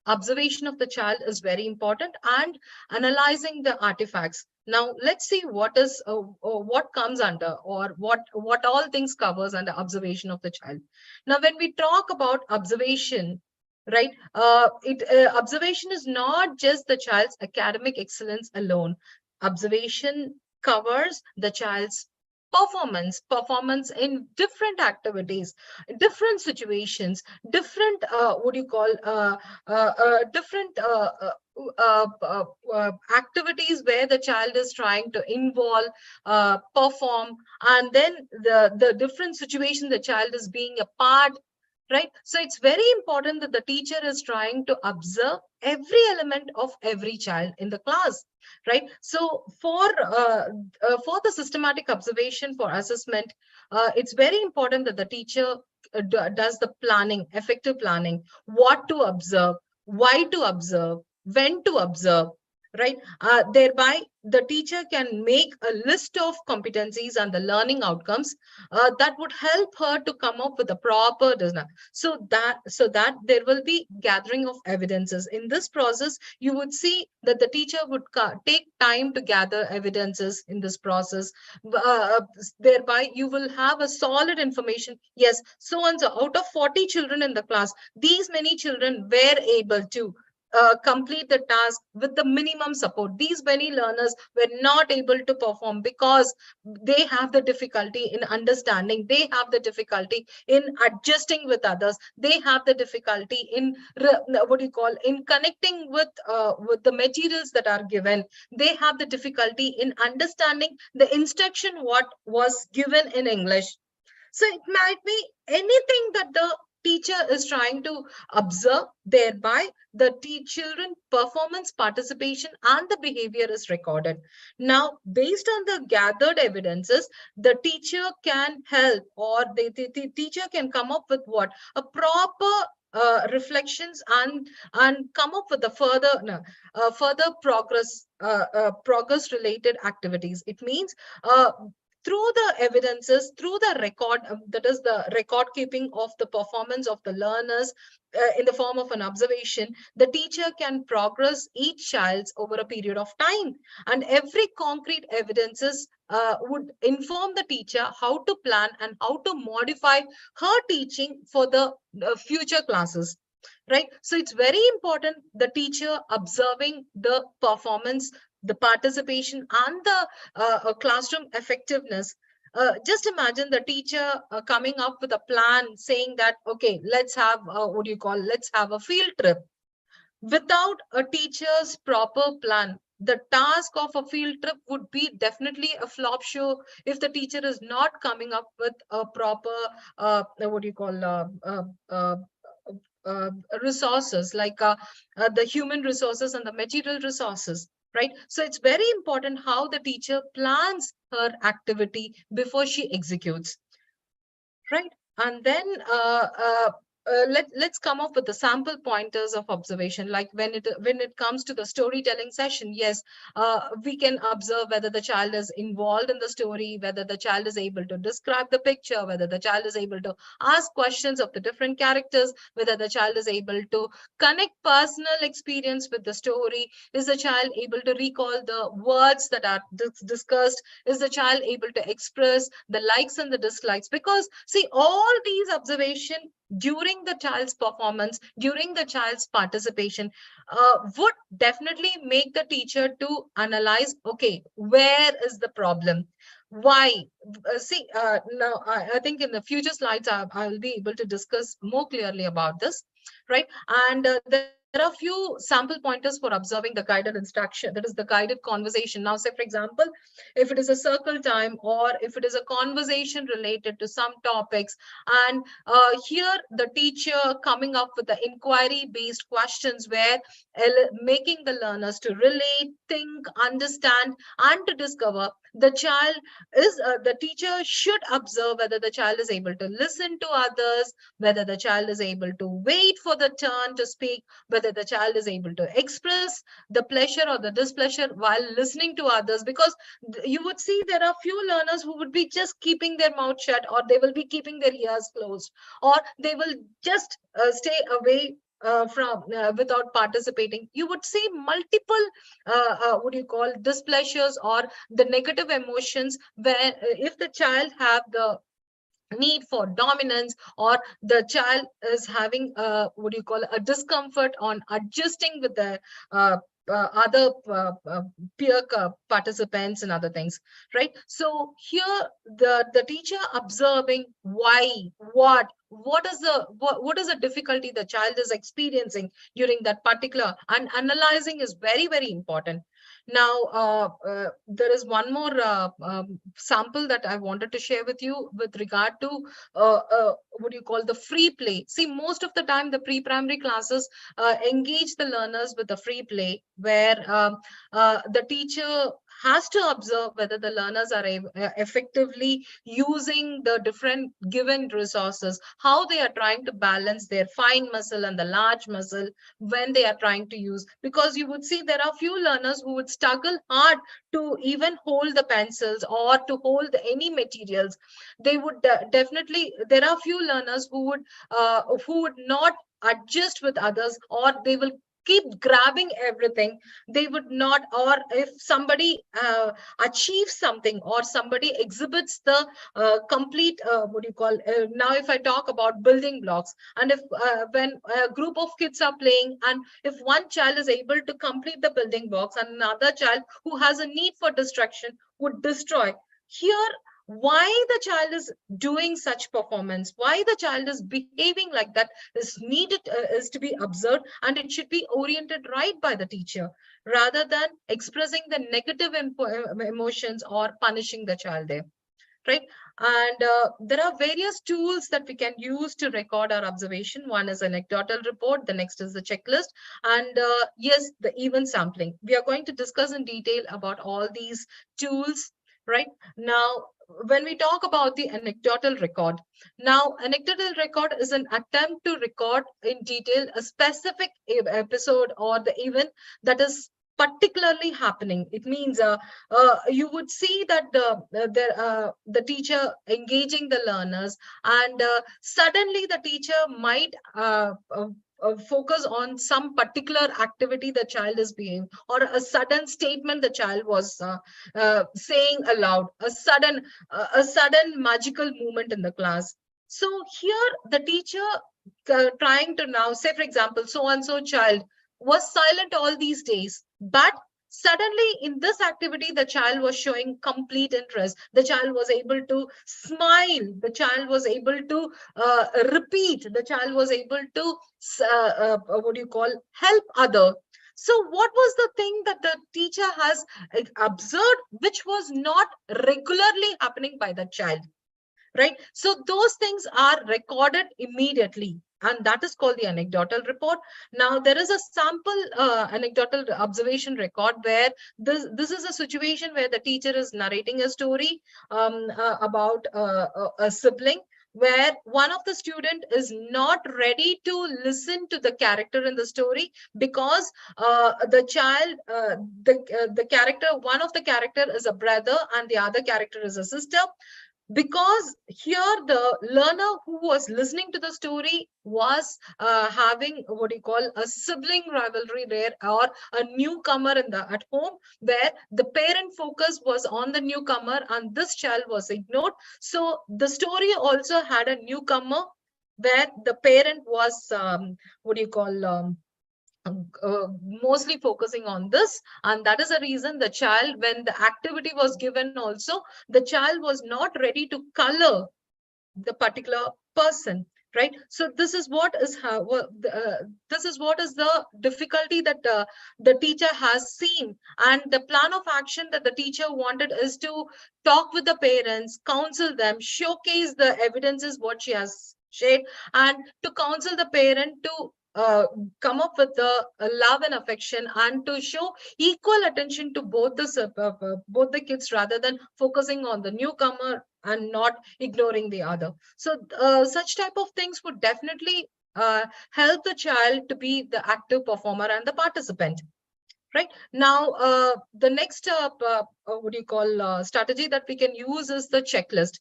observation of the child is very important, and analyzing the artifacts. Now let's see what is what comes under, or what all things covers under observation of the child. Now when we talk about observation, right, observation is not just the child's academic excellence alone. Observation covers the child's performance in different activities, different situations, different what do you call, different activities where the child is trying to involve, perform, and then the different situation the child is being a part. Right. So it's very important that the teacher is trying to observe every element of every child in the class. Right. So for the systematic observation for assessment, it's very important that the teacher does the planning, effective planning, what to observe, why to observe, when to observe. Right. Thereby, the teacher can make a list of competencies and the learning outcomes that would help her to come up with a proper design. So that there will be gathering of evidences. In this process, you would see that the teacher would take time to gather evidences in this process. Thereby, you will have a solid information. Yes, so and so out of 40 children in the class, these many children were able to complete the task with the minimum support. These many learners were not able to perform because they have the difficulty in understanding, they have the difficulty in adjusting with others, they have the difficulty in what do you call, in connecting with the materials that are given, they have the difficulty in understanding the instruction what was given in English. So it might be anything that the teacher is trying to observe. Thereby, the children performance, participation, and the behavior is recorded. Now, based on the gathered evidences, the teacher can help, or the teacher can come up with what? A proper reflections and come up with the further progress related activities. It means through the evidences, through the record, that is the record keeping of the performance of the learners in the form of an observation, the teacher can progress each child's over a period of time. And every concrete evidences would inform the teacher how to plan and how to modify her teaching for the future classes. Right. So it's very important the teacher observing the performance, the participation, and the classroom effectiveness. just imagine the teacher coming up with a plan saying that, okay, let's have, let's have a field trip. Without a teacher's proper plan, the task of a field trip would be definitely a flop show if the teacher is not coming up with a proper, uh, uh, resources, like the human resources and the material resources, right? So it's very important how the teacher plans her activity before she executes, right? And then let's come up with the sample pointers of observation. Like when it comes to the storytelling session, yes, we can observe whether the child is involved in the story, whether the child is able to describe the picture, whether the child is able to ask questions of the different characters, whether the child is able to connect personal experience with the story. Is the child able to recall the words that are discussed? Is the child able to express the likes and the dislikes? Because see, all these observation during the child's performance, during the child's participation, would definitely make the teacher to analyze, okay, where is the problem? Why? Now I think in the future slides, I will be able to discuss more clearly about this, right? And there are few sample pointers for observing the guided instruction, that is the guided conversation. Now, say, for example, if it is a circle time or if it is a conversation related to some topics, and here the teacher coming up with the inquiry-based questions where making the learners to relate, think, understand, and to discover, the child is, the teacher should observe whether the child is able to listen to others, whether the child is able to wait for the turn to speak, whether the child is able to express the pleasure or the displeasure while listening to others. Because you would see there are few learners who would be just keeping their mouth shut, or they will be keeping their ears closed, or they will just stay away from without participating. You would see multiple displeasures or the negative emotions where if the child have the need for dominance, or the child is having a discomfort on adjusting with the other peer participants and other things, right? So here the teacher observing why, what is the difficulty the child is experiencing during that particular, and analyzing is very, very important. Now, there is one more sample that I wanted to share with you with regard to the free play. See, most of the time, the pre-primary classes engage the learners with the free play, where the teacher has to observe whether the learners are effectively using the different given resources, how they are trying to balance their fine muscle and the large muscle when they are trying to use. Because you would see there are few learners who would struggle hard to even hold the pencils or to hold any materials. They would definitely, there are few learners who would not adjust with others, or they will keep grabbing everything. They would not, or if somebody achieves something, or somebody exhibits the complete now if I talk about building blocks, and if when a group of kids are playing, and if one child is able to complete the building blocks and another child who has a need for distraction would destroy, here why the child is doing such performance, why the child is behaving like that, is needed, is to be observed, and it should be oriented right by the teacher, rather than expressing the negative emotions or punishing the child there, right? And there are various tools that we can use to record our observation. One is anecdotal report, the next is the checklist, and yes, the event sampling. We are going to discuss in detail about all these tools, right? Now, when we talk about the anecdotal record, now anecdotal record is an attempt to record in detail a specific episode or the event that is particularly happening. It means you would see that the teacher engaging the learners, and suddenly the teacher might focus on some particular activity the child is being, or a sudden statement the child was saying aloud, a sudden magical movement in the class. So here the teacher trying to now say, for example, so and so child was silent all these days, but suddenly in this activity, the child was showing complete interest. The child was able to smile. The child was able to repeat. The child was able to, what do you call, help other. So what was the thing that the teacher has observed, which was not regularly happening by the child? Right? So those things are recorded immediately, and that is called the anecdotal report. Now, there is a sample anecdotal observation record where this is a situation where the teacher is narrating a story about a sibling, where one of the student is not ready to listen to the character in the story, because the child, the character, one of the character is a brother and the other character is a sister. Because here the learner who was listening to the story was having, what do you call, a sibling rivalry there, or a newcomer at home, where the parent focus was on the newcomer and this child was ignored. So the story also had a newcomer where the parent was what do you call, mostly focusing on this. And that is the reason the child, when the activity was given also, the child was not ready to color the particular person, right? So this is what is this is what is the difficulty that the teacher has seen. And the plan of action that the teacher wanted is to talk with the parents, counsel them, showcase the evidences what she has shared, and to counsel the parent to come up with the love and affection, and to show equal attention to both the kids, rather than focusing on the newcomer and not ignoring the other. So such type of things would definitely help the child to be the active performer and the participant. Right now, the next what do you call, strategy that we can use is the checklist.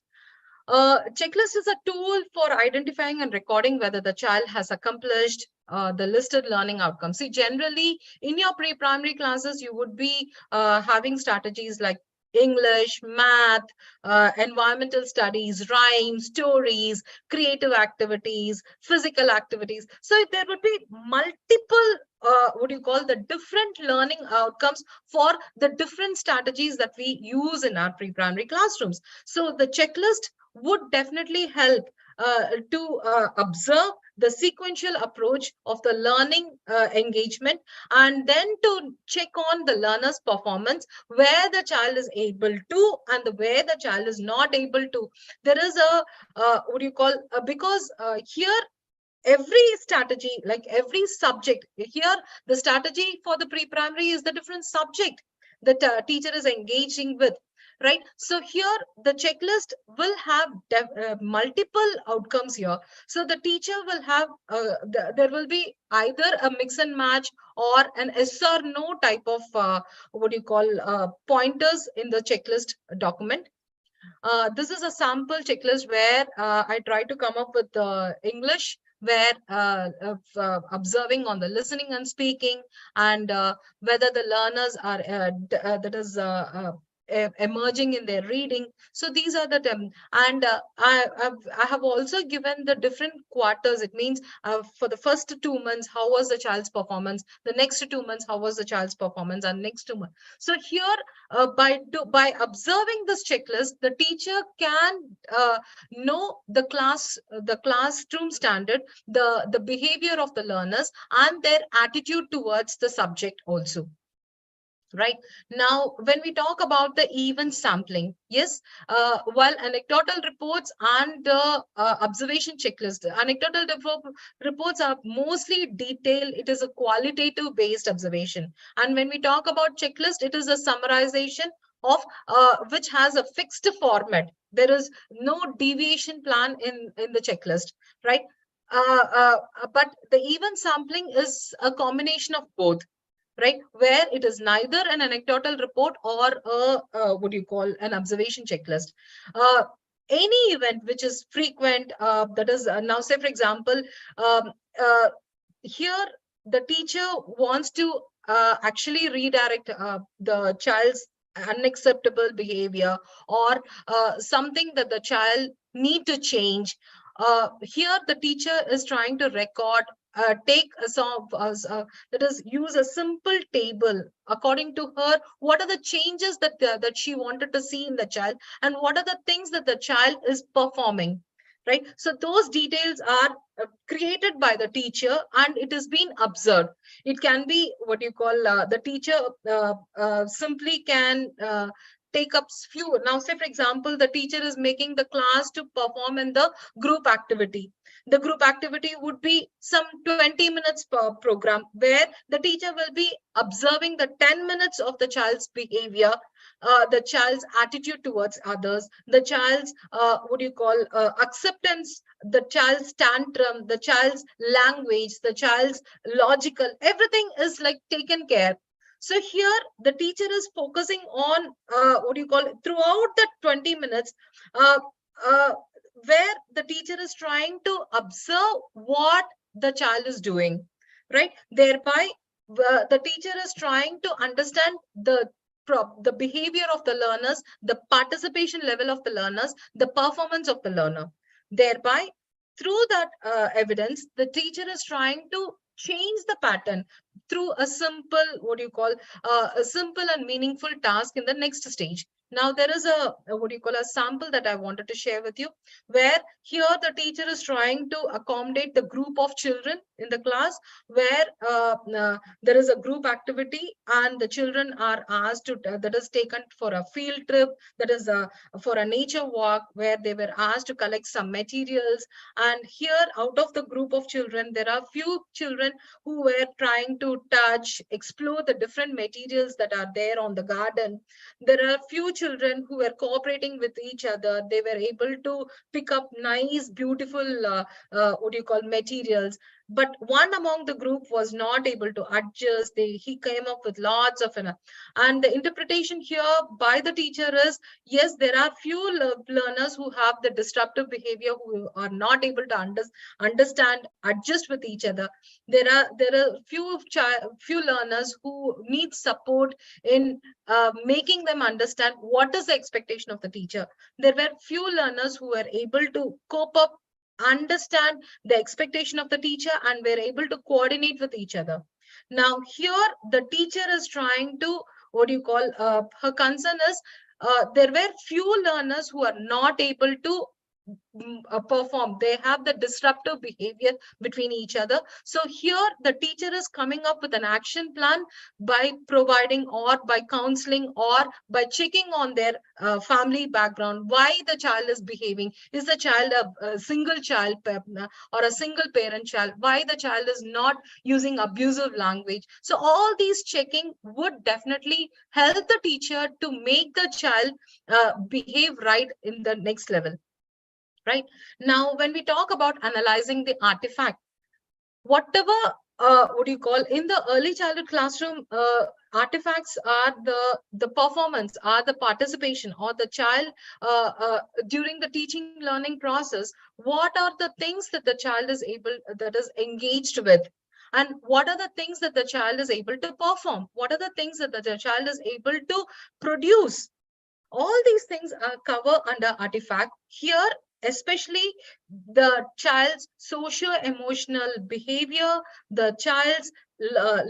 Checklist is a tool for identifying and recording whether the child has accomplished the listed learning outcomes. See, generally in your pre-primary classes, you would be having strategies like English, math, environmental studies, rhymes, stories, creative activities, physical activities. So there would be multiple what do you call, the different learning outcomes for the different strategies that we use in our pre-primary classrooms. So the checklist would definitely help to observe the sequential approach of the learning engagement, and then to check on the learner's performance, where the child is able to and where the child is not able to. There is a what do you call, because here every strategy, like every subject, here the strategy for the pre-primary is the different subject that teacher is engaging with, right? So here the checklist will have multiple outcomes here. So the teacher will have there will be either a mix and match or an yes or no type of what do you call, pointers in the checklist document. This is a sample checklist where I try to come up with English, where observing on the listening and speaking, and whether the learners are that is emerging in their reading. So these are the and I have also given the different quarters. It means for the first 2 months, how was the child's performance? The next 2 months, how was the child's performance? And next 2 months. So here, by observing this checklist, the teacher can know the classroom standard, the behavior of the learners, and their attitude towards the subject also. Right now, when we talk about the event sampling, yes, while anecdotal reports and observation checklist, anecdotal reports are mostly detailed. It is a qualitative based observation. And when we talk about checklist, it is a summarization of which has a fixed format. There is no deviation plan in the checklist, right? But the event sampling is a combination of both, right? Where it is neither an anecdotal report or a what do you call, an observation checklist. Any event which is frequent, that is now, say for example, here the teacher wants to actually redirect the child's unacceptable behavior, or something that the child need to change. Here the teacher is trying to record take a let us use a simple table according to her. What are the changes that she wanted to see in the child, and what are the things that the child is performing, right? So those details are created by the teacher, and it is being observed. It can be what you call the teacher simply can take up few. Now, say for example, the teacher is making the class to perform in the group activity. The group activity would be some 20 minutes per program, where the teacher will be observing the 10 minutes of the child's behavior, the child's attitude towards others, the child's what do you call acceptance, the child's tantrum, the child's language, the child's logical, everything is like taken care. So here the teacher is focusing on what do you call throughout the 20 minutes, uh, uh, where the teacher is trying to observe what the child is doing, right? Thereby, the teacher is trying to understand the behavior of the learners, the participation level of the learners, the performance of the learner. Thereby, through that evidence, the teacher is trying to change the pattern through a simple, what do you call, a simple and meaningful task in the next stage. Now, there is what do you call, a sample that I wanted to share with you, where here the teacher is trying to accommodate the group of children in the class, where there is a group activity and the children are asked to, that is taken for a field trip, that is for a nature walk, where they were asked to collect some materials. And here, out of the group of children, there are few children who were trying to touch, explore the different materials that are there on the garden. There are few children who were cooperating with each other. They were able to pick up nice, beautiful, what do you call, materials. But one among the group was not able to adjust. He came up with lots of, and the interpretation here by the teacher is, yes, there are few learners who have the disruptive behavior, who are not able to understand, adjust with each other. There are few learners who need support in making them understand what is the expectation of the teacher. There were few learners who were able to cope up, understand the expectation of the teacher, and were able to coordinate with each other. Now, here the teacher is trying to, what do you call, her concern is there were few learners who are not able to perform. They have the disruptive behavior between each other. So here the teacher is coming up with an action plan by providing, or by counseling, or by checking on their family background, why the child is behaving. Is the child a single child or a single parent child? Why the child is not using abusive language? So all these checking would definitely help the teacher to make the child behave right in the next level. Right now, when we talk about analyzing the artifact, whatever what do you call, in the early childhood classroom, artifacts are the performance, are the participation, or the child during the teaching learning process. What are the things that the child is engaged with? And what are the things that the child is able to perform? What are the things that the child is able to produce? All these things are covered under artifact. Here, especially the child's socio-emotional behavior, the child's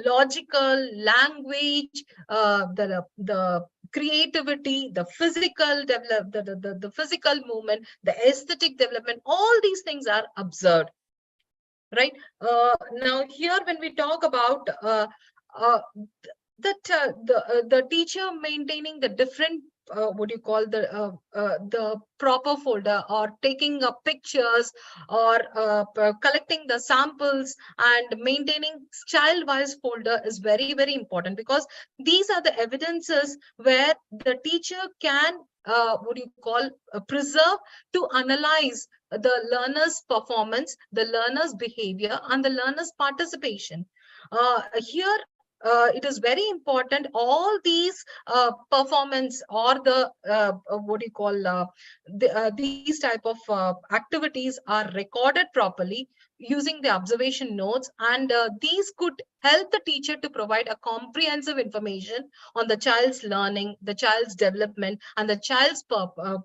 logical language, the creativity, the physical the physical movement, the aesthetic development, all these things are observed. Right now, here when we talk about the teacher maintaining the different what do you call, the proper folder, or taking up pictures, or collecting the samples and maintaining child-wise folder is very, very important, because these are the evidences where the teacher can what do you call, preserve, to analyze the learner's performance, the learner's behavior, and the learner's participation. Here it is very important all these performance, or the what do you call, these type of activities are recorded properly using the observation notes, and these could help the teacher to provide a comprehensive information on the child's learning, the child's development, and the child's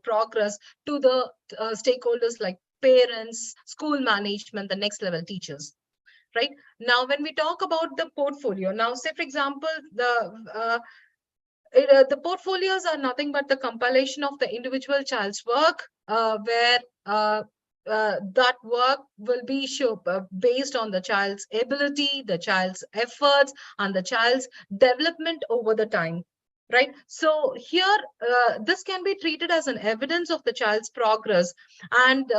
progress to the stakeholders like parents, school management, the next level teachers. right? Now, when we talk about the portfolio, now say for example, the portfolios are nothing but the compilation of the individual child's work, where that work will be based on the child's ability, the child's efforts, and the child's development over the time. Right. So here, this can be treated as an evidence of the child's progress. And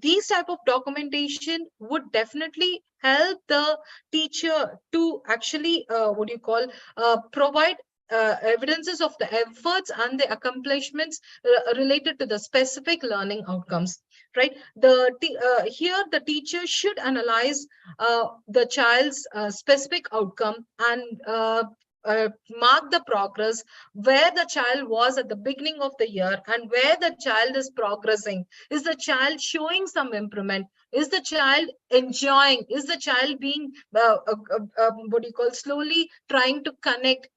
these type of documentation would definitely help the teacher to actually, provide evidences of the efforts and the accomplishments related to the specific learning outcomes, right? Here the teacher should analyze the child's specific outcome and mark the progress where the child was at the beginning of the year and where the child is progressing. Is the child showing some improvement? Is the child enjoying? Is the child being slowly trying to connect,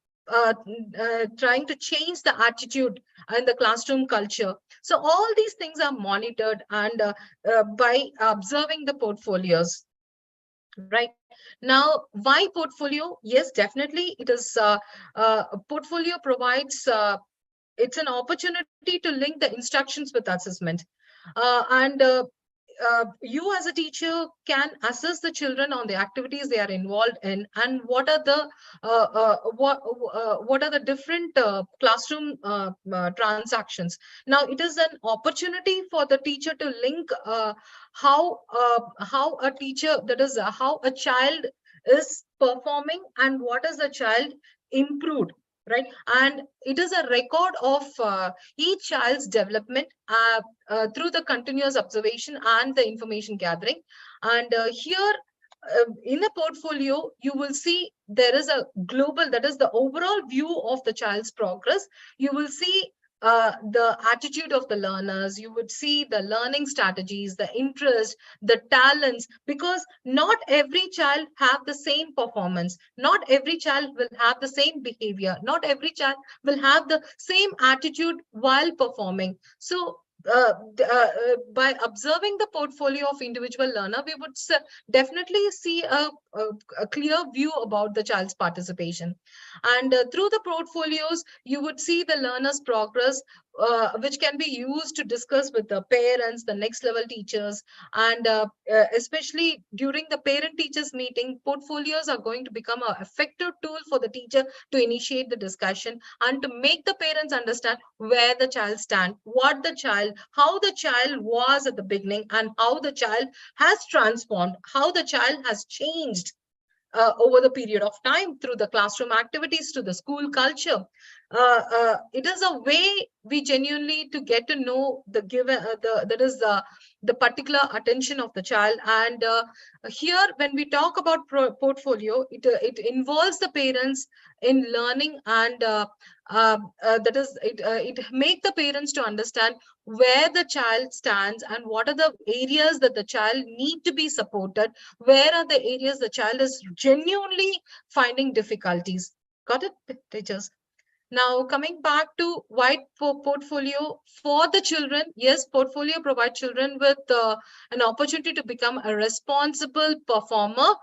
trying to change the attitude and the classroom culture? So all these things are monitored and by observing the portfolios. Right now, why portfolio? Yes, definitely, it is portfolio provides it's an opportunity to link the instructions with assessment, and you as a teacher can assess the children on the activities they are involved in and what are the different classroom transactions. Now it is an opportunity for the teacher to link how a teacher, that is how a child is performing and what is the child improved, right? And it is a record of each child's development through the continuous observation and the information gathering. And here in a portfolio, you will see there is a global, that is the overall view of the child's progress. You will see the attitude of the learners, you would see the learning strategies, the interest, the talents, because not every child have the same performance. Not every child will have the same behavior. Not every child will have the same attitude while performing. So by observing the portfolio of individual learner, we would definitely see a clear view about the child's participation. And through the portfolios, you would see the learner's progress, which can be used to discuss with the parents, the next level teachers, and especially during the parent teachers meeting, portfolios are going to become an effective tool for the teacher to initiate the discussion and to make the parents understand where the child stands, how the child was at the beginning, and how the child has transformed, how the child has changed over the period of time through the classroom activities to the school culture. It is a way we genuinely to get to know the given the particular attention of the child. And here, when we talk about portfolio, it involves the parents in learning, and it make the parents to understand where the child stands and what are the areas that the child need to be supported, where are the areas the child is genuinely finding difficulties. Got it, teachers? Now, coming back to why portfolio for the children, yes, portfolio provides children with an opportunity to become a responsible performer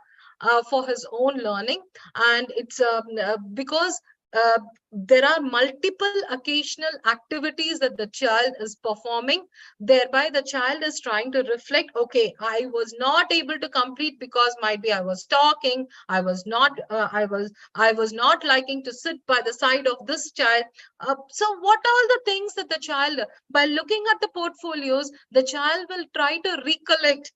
for his own learning. And it's because there are multiple occasional activities that the child is performing, thereby the child is trying to reflect, okay, I was not able to complete because might be I was talking, I was not liking to sit by the side of this child. So what are the things that the child, by looking at the portfolios, the child will try to recollect,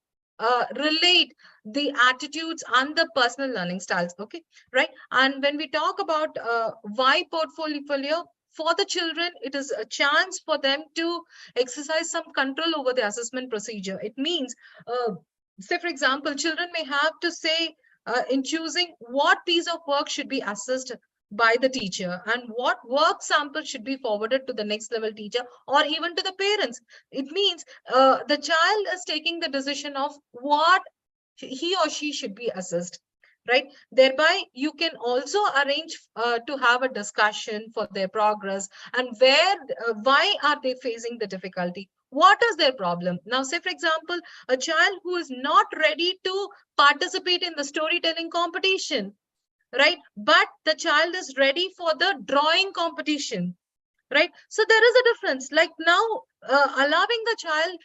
relate the attitudes and the personal learning styles. Okay, right? And when we talk about why portfolio for the children, it is a chance for them to exercise some control over the assessment procedure. It means, say for example, children may have to say in choosing what piece of work should be assessed by the teacher and what work sample should be forwarded to the next level teacher or even to the parents. It means the child is taking the decision of what he or she should be assessed, right? Thereby you can also arrange to have a discussion for their progress and where why are they facing the difficulty, What is their problem? Now, say, for example, a child who is not ready to participate in the storytelling competition, right? But the child is ready for the drawing competition, right? So there is a difference. Like now, allowing the child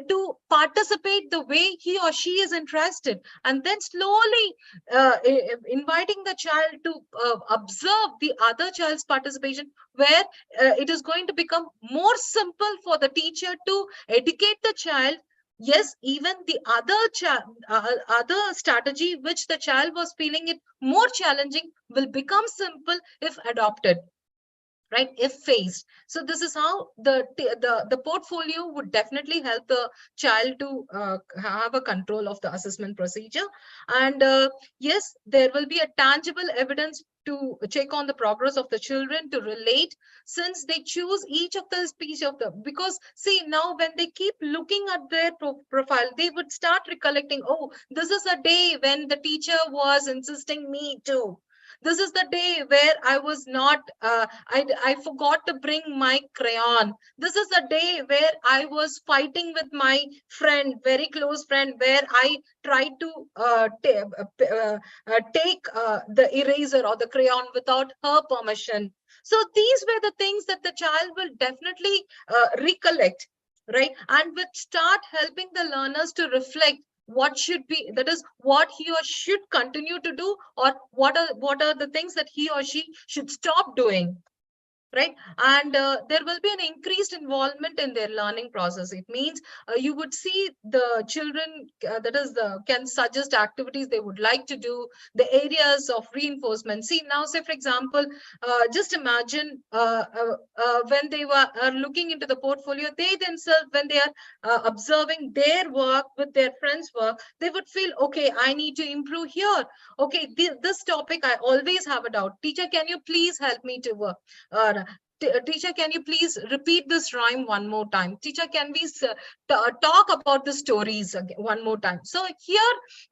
to participate the way he or she is interested, and then slowly inviting the child to observe the other child's participation, where it is going to become more simple for the teacher to educate the child. Yes, even the other strategy which the child was feeling it more challenging will become simple if adopted, right? If phased. So this is how the portfolio would definitely help the child to have a control of the assessment procedure. And yes, there will be a tangible evidence to check on the progress of the children, to relate, since they choose each of the speech of the, because see, now when they keep looking at their profile, they would start recollecting, oh, this is a day when the teacher was insisting me to. This is the day where I was not, I forgot to bring my crayon. This is the day where I was fighting with my friend, very close friend, where I tried to take the eraser or the crayon without her permission. So these were the things that the child will definitely recollect, right? And will start helping the learners to reflect what should be, that is what he or should continue to do, or what are the things that he or she should stop doing, right? And there will be an increased involvement in their learning process. It means you would see the children that is the can suggest activities they would like to do, the areas of reinforcement. See, now say for example, just imagine when they were looking into the portfolio, they themselves, when they are observing their work with their friends work, they would feel, okay, I need to improve here. Okay, this topic I always have a doubt. Teacher, can you please help me to work? Teacher, can you please repeat this rhyme one more time? Teacher, can we talk about the stories again, one more time? So here,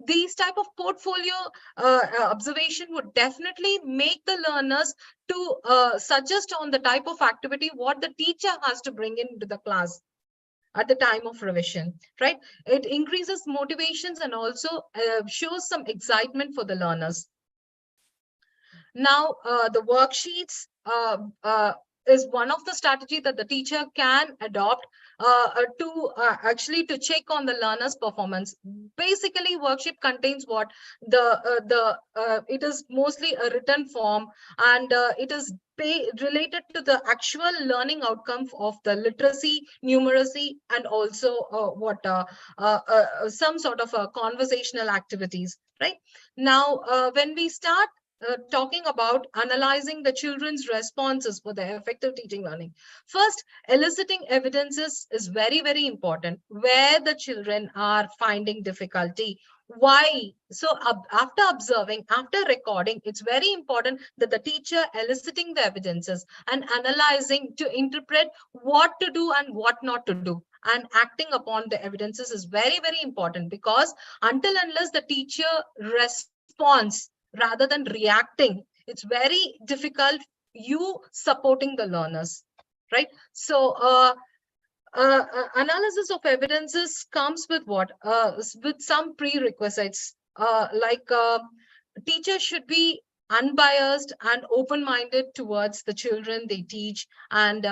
these type of portfolio observation would definitely make the learners to suggest on the type of activity what the teacher has to bring into the class at the time of revision, right? It increases motivations and also shows some excitement for the learners. Now, the worksheets is one of the strategy that the teacher can adopt to actually to check on the learner's performance. Basically, worksheet contains what it is mostly a written form, and it is related to the actual learning outcome of the literacy, numeracy, and also some sort of conversational activities. Right now, when we start talking about analyzing the children's responses for the effective teaching learning. First, eliciting evidences is very, very important where the children are finding difficulty. Why? So after observing, after recording, it's very important that the teacher eliciting the evidences and analyzing to interpret what to do and what not to do. And acting upon the evidences is very, very important, because until unless the teacher responds rather than reacting, it's very difficult you supporting the learners, right? So analysis of evidences comes with what? With some prerequisites, like teachers should be unbiased and open-minded towards the children they teach, and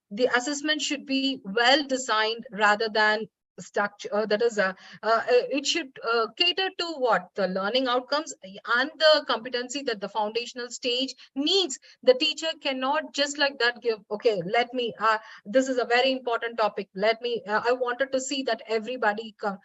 the assessment should be well designed rather than structure. That is it should cater to what the learning outcomes and the competency that the foundational stage needs. The teacher cannot just like that give, okay, let me this is a very important topic, let me I wanted to see that everybody come.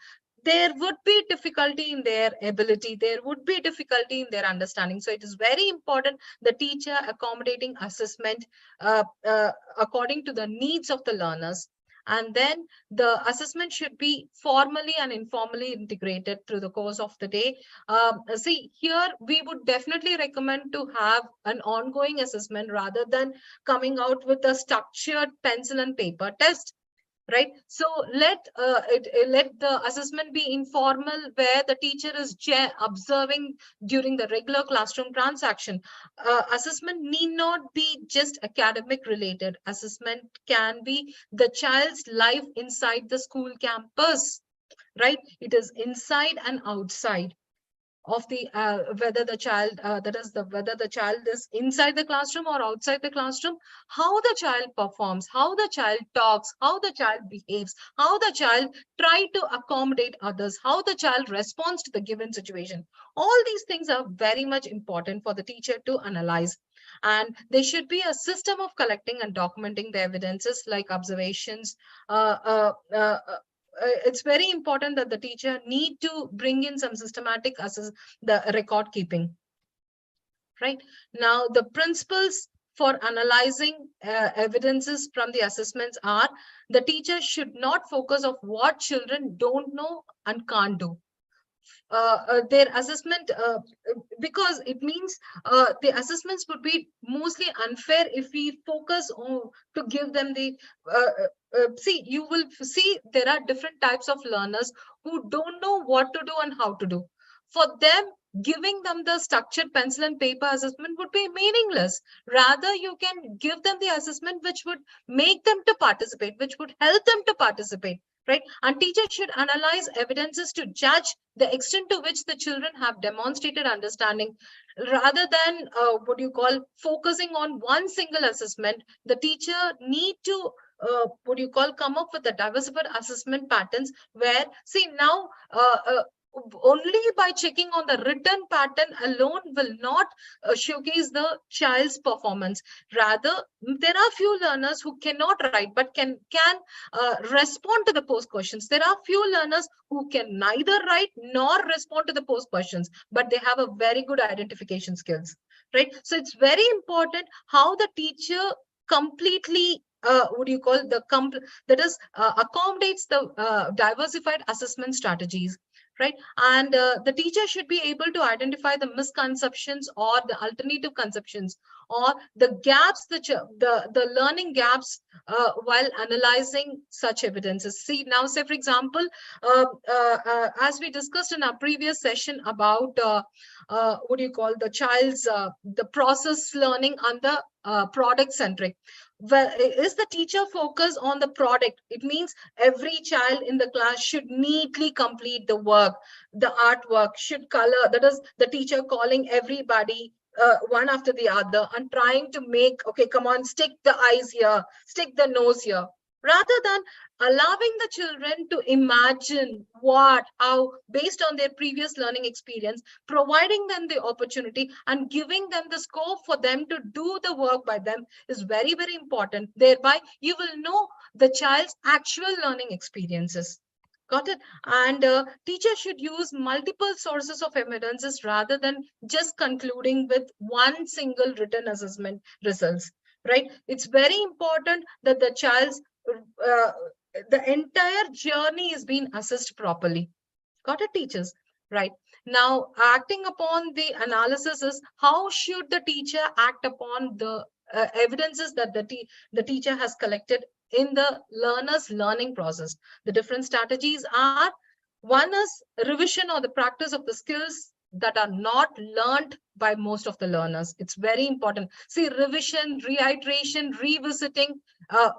There would be difficulty in their ability, there would be difficulty in their understanding. So it is very important the teacher accommodating assessment according to the needs of the learners. And then the assessment should be formally and informally integrated through the course of the day. See, here we would definitely recommend to have an ongoing assessment rather than coming out with a structured pencil and paper test, right? So let the assessment be informal, where the teacher is observing during the regular classroom transaction. Assessment need not be just academic related. Assessment can be the child's life inside the school campus, right? It is inside and outside of the whether the child whether the child is inside the classroom or outside the classroom, how the child performs, how the child talks, how the child behaves, how the child try to accommodate others, how the child responds to the given situation. All these things are very much important for the teacher to analyze, and there should be a system of collecting and documenting the evidences like observations. It's very important that the teacher need to bring in some systematic the record keeping. Right now, the principles for analyzing evidences from the assessments are: the teacher should not focus on what children don't know and can't do. Their assessment, because it means the assessments would be mostly unfair if we focus on to give them the see, you will see there are different types of learners who don't know what to do and how to do. For them, giving them the structured pencil and paper assessment would be meaningless. Rather, you can give them the assessment which would make them to participate, which would help them to participate. Right? And teachers should analyze evidences to judge the extent to which the children have demonstrated understanding. Rather than what you call focusing on one single assessment, the teacher need to what you call come up with the diversified assessment patterns, where see now only by checking on the written pattern alone will not showcase the child's performance. Rather, there are few learners who cannot write but can respond to the post questions. There are few learners who can neither write nor respond to the post questions, but they have a very good identification skills, right? So it's very important how the teacher completely what do you call that is accommodates the diversified assessment strategies, right? And the teacher should be able to identify the misconceptions or the alternative conceptions or the gaps, the learning gaps while analyzing such evidences. See now, say for example, as we discussed in our previous session about what do you call the child's the process learning and the product centric. Well, is the teacher focus on the product? It means every child in the class should neatly complete the work, the artwork should color. That is the teacher calling everybody one after the other and trying to make, okay, come on, stick the eyes here, stick the nose here, rather than allowing the children to imagine what, how, based on their previous learning experience, providing them the opportunity and giving them the scope for them to do the work by them is very, very important. Thereby, you will know the child's actual learning experiences. Got it? And teachers should use multiple sources of evidences rather than just concluding with one single written assessment results, right? It's very important that the child's the entire journey is being assessed properly. Got it, teachers? Right. Now, acting upon the analysis is how should the teacher act upon the evidences that the teacher has collected in the learner's learning process. The different strategies are: one is revision or the practice of the skills that are not learned by most of the learners. It's very important. See, revision, reiteration, revisiting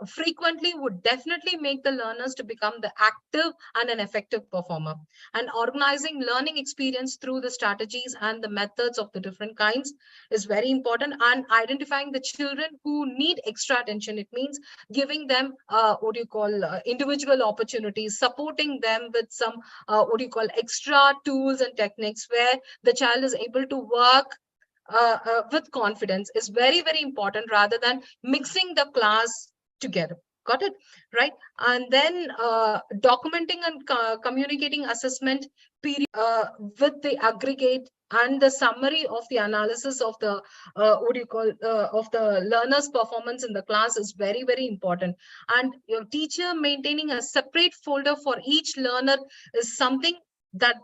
frequently would definitely make the learners to become the active and an effective performer. And organizing learning experience through the strategies and the methods of the different kinds is very important. And identifying the children who need extra attention. It means giving them what you call individual opportunities, supporting them with some what you call extra tools and techniques where the child is able to work with confidence is very, very important, rather than mixing the class together. Got it? Right. And then documenting and communicating assessment period with the aggregate and the summary of the analysis of the what do you call of the learner's performance in the class is very, very important. And your teacher maintaining a separate folder for each learner is something that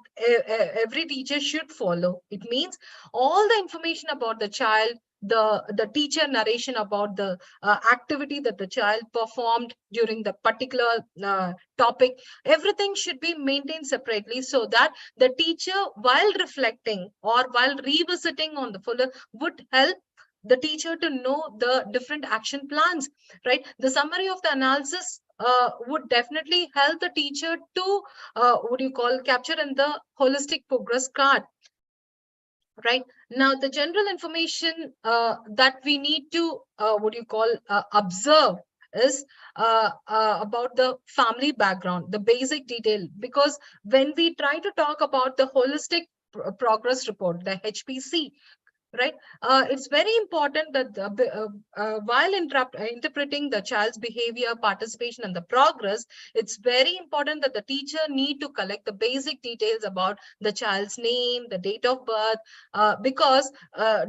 every teacher should follow. It means all the information about the child, the teacher narration about the activity that the child performed during the particular topic. Everything should be maintained separately so that the teacher, while reflecting or while revisiting on the folder, would help the teacher to know the different action plans, right? The summary of the analysis would definitely help the teacher to capture in the holistic progress card. Right now, the general information that we need to observe is about the family background, the basic detail, because when we try to talk about the holistic progress report, the HPC, right, it's very important that while interpreting the child's behavior, participation, and the progress, it's very important that the teacher need to collect the basic details about the child's name, the date of birth, because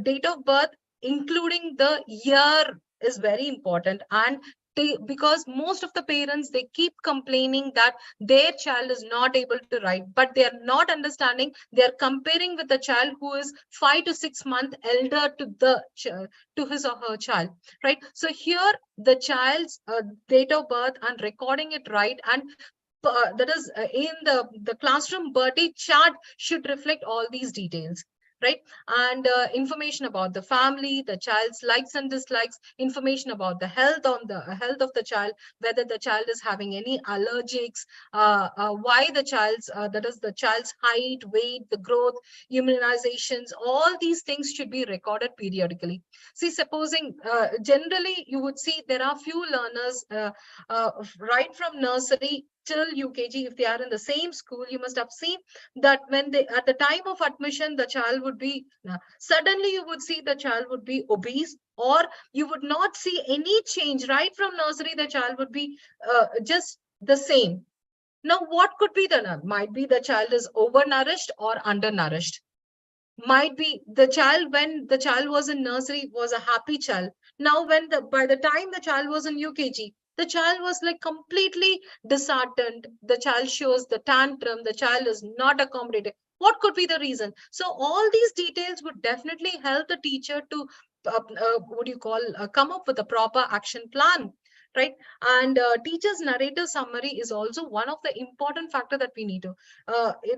date of birth, including the year, is very important. And because most of the parents, they keep complaining that their child is not able to write, but they are not understanding. They are comparing with the child who is 5 to 6 months elder to his or her child, right? So here the child's date of birth and recording it right, and that is in the classroom birthday chart should reflect all these details, right? And information about the family, the child's likes and dislikes, information about the health of the child, whether the child is having any allergics, why the child's that is the child's height, weight, the growth, immunizations, all these things should be recorded periodically. See, supposing generally you would see there are few learners right from nursery till UKG, if they are in the same school, you must have seen that when they, at the time of admission, the child would be, suddenly you would see the child would be obese, or you would not see any change. Right from nursery, the child would be just the same. Now, what could be the, might be the child is overnourished or undernourished. Might be the child, when the child was in nursery, was a happy child. Now, by the time the child was in UKG, the child was like completely disheartened. The child shows the tantrum. The child is not accommodated. What could be the reason? So all these details would definitely help the teacher to come up with a proper action plan, right? And teacher's narrative summary is also one of the important factor that we need to.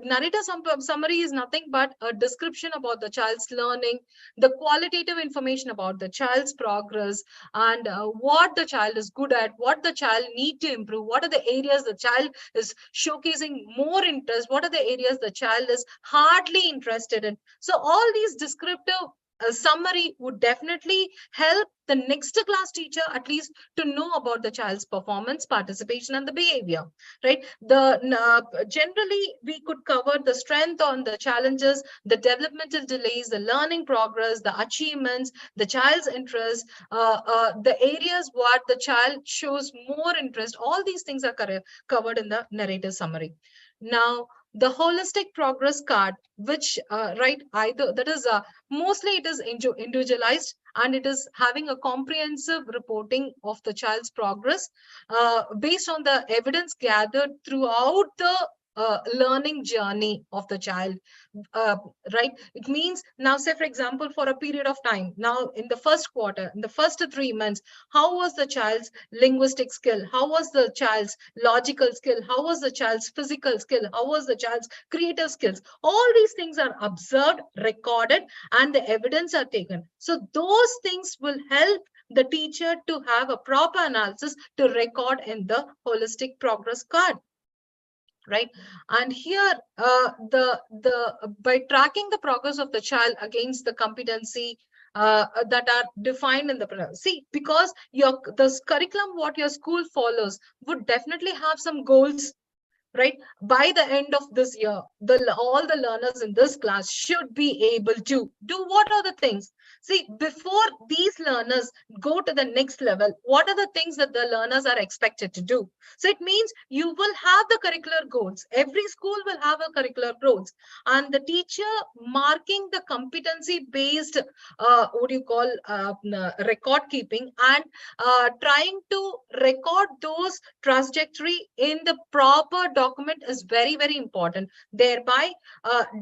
Narrative summary is nothing but a description about the child's learning, the qualitative information about the child's progress, and what the child is good at, what the child need to improve, what are the areas the child is showcasing more interest, what are the areas the child is hardly interested in. So all these descriptive summary would definitely help the next class teacher at least to know about the child's performance, participation, and the behavior, right? Generally, we could cover the strength on the challenges, the developmental delays, the learning progress, the achievements, the child's interest, the areas what the child shows more interest. All these things are covered in the narrative summary. Now, the holistic progress card, which either that is mostly it is individualized, and it is having a comprehensive reporting of the child's progress based on the evidence gathered throughout the learning journey of the child, right? It means, now say for example, for a period of time, now in the first quarter, in the first 3 months, how was the child's linguistic skill, how was the child's logical skill, how was the child's physical skill, how was the child's creative skills. All these things are observed, recorded, and the evidence are taken. So those things will help the teacher to have a proper analysis to record in the holistic progress card, right? And here by tracking the progress of the child against the competency that are defined in the, see, because the curriculum what your school follows would definitely have some goals, right? By the end of this year, all the learners in this class should be able to do what are the things. See, before these learners go to the next level, what are the things that the learners are expected to do? So it means you will have the curricular goals. Every school will have a curricular goals, and the teacher marking the competency based record keeping, and trying to record those trajectory in the proper document is very, very important, thereby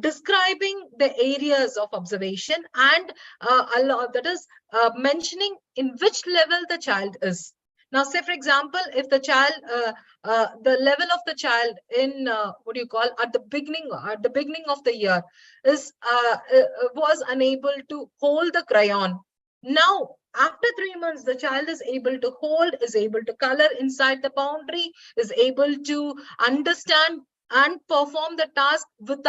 describing the areas of observation and that is mentioning in which level the child is. Now, say, for example, if the child, the level of the child in what do you call at the beginning of the year is was unable to hold the crayon. Now, after 3 months, the child is able to hold, is able to color inside the boundary, is able to understand and perform the task with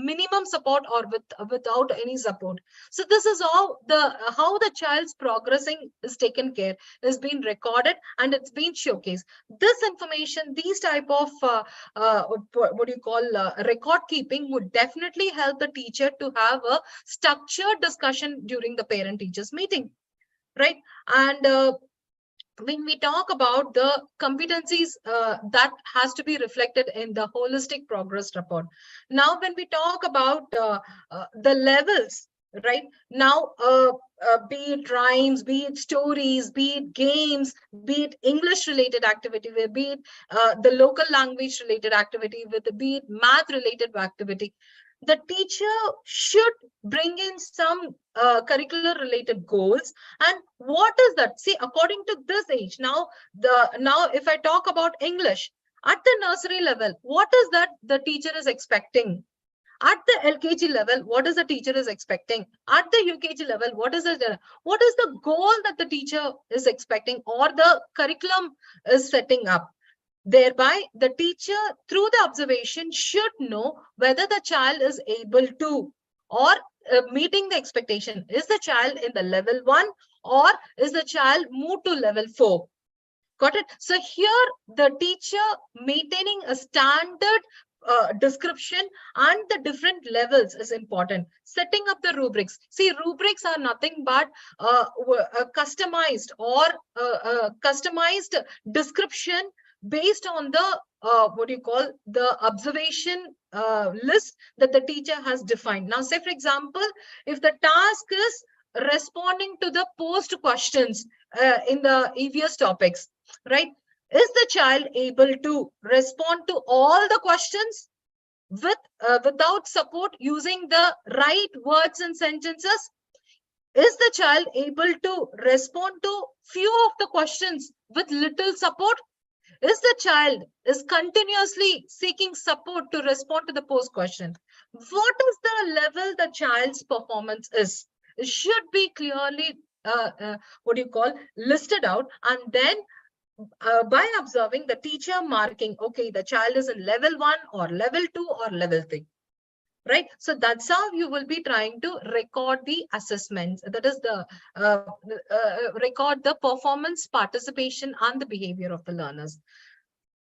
minimum support or without any support. So this is how the child's progressing is taken care, is being recorded, and it's been showcased. This information, these type of what do you call record keeping would definitely help the teacher to have a structured discussion during the parent teachers meeting, right? And when we talk about the competencies that has to be reflected in the holistic progress report. Now, when we talk about the levels, right? Now, be it rhymes, be it stories, be it games, be it English related activity, be it the local language related activity, be it math related activity, the teacher should bring in some curricular related goals. And what is that? See, according to this age, now if I talk about English at the nursery level, what is that the teacher is expecting? At the LKG level, what is the teacher is expecting? At the UKG level, what is the goal that the teacher is expecting or the curriculum is setting up? Thereby, the teacher, through the observation, should know whether the child is able to or meeting the expectation. Is the child in the level 1 or is the child moved to level 4? Got it? So here, the teacher maintaining a standard description and the different levels is important. Setting up the rubrics. See, rubrics are nothing but customized or customized description based on the what do you call the observation list that the teacher has defined. Now, say, for example, if the task is responding to the post questions in the EVS topics, right? Is the child able to respond to all the questions without support using the right words and sentences? Is the child able to respond to few of the questions with little support? Is the child is continuously seeking support to respond to the post question? What is the level the child's performance is? It should be clearly what do you call listed out, and then by observing the teacher marking, okay, the child is in level 1 or level 2 or level 3. Right? So that's how you will be trying to record the assessments. That is the record the performance, participation, and the behavior of the learners.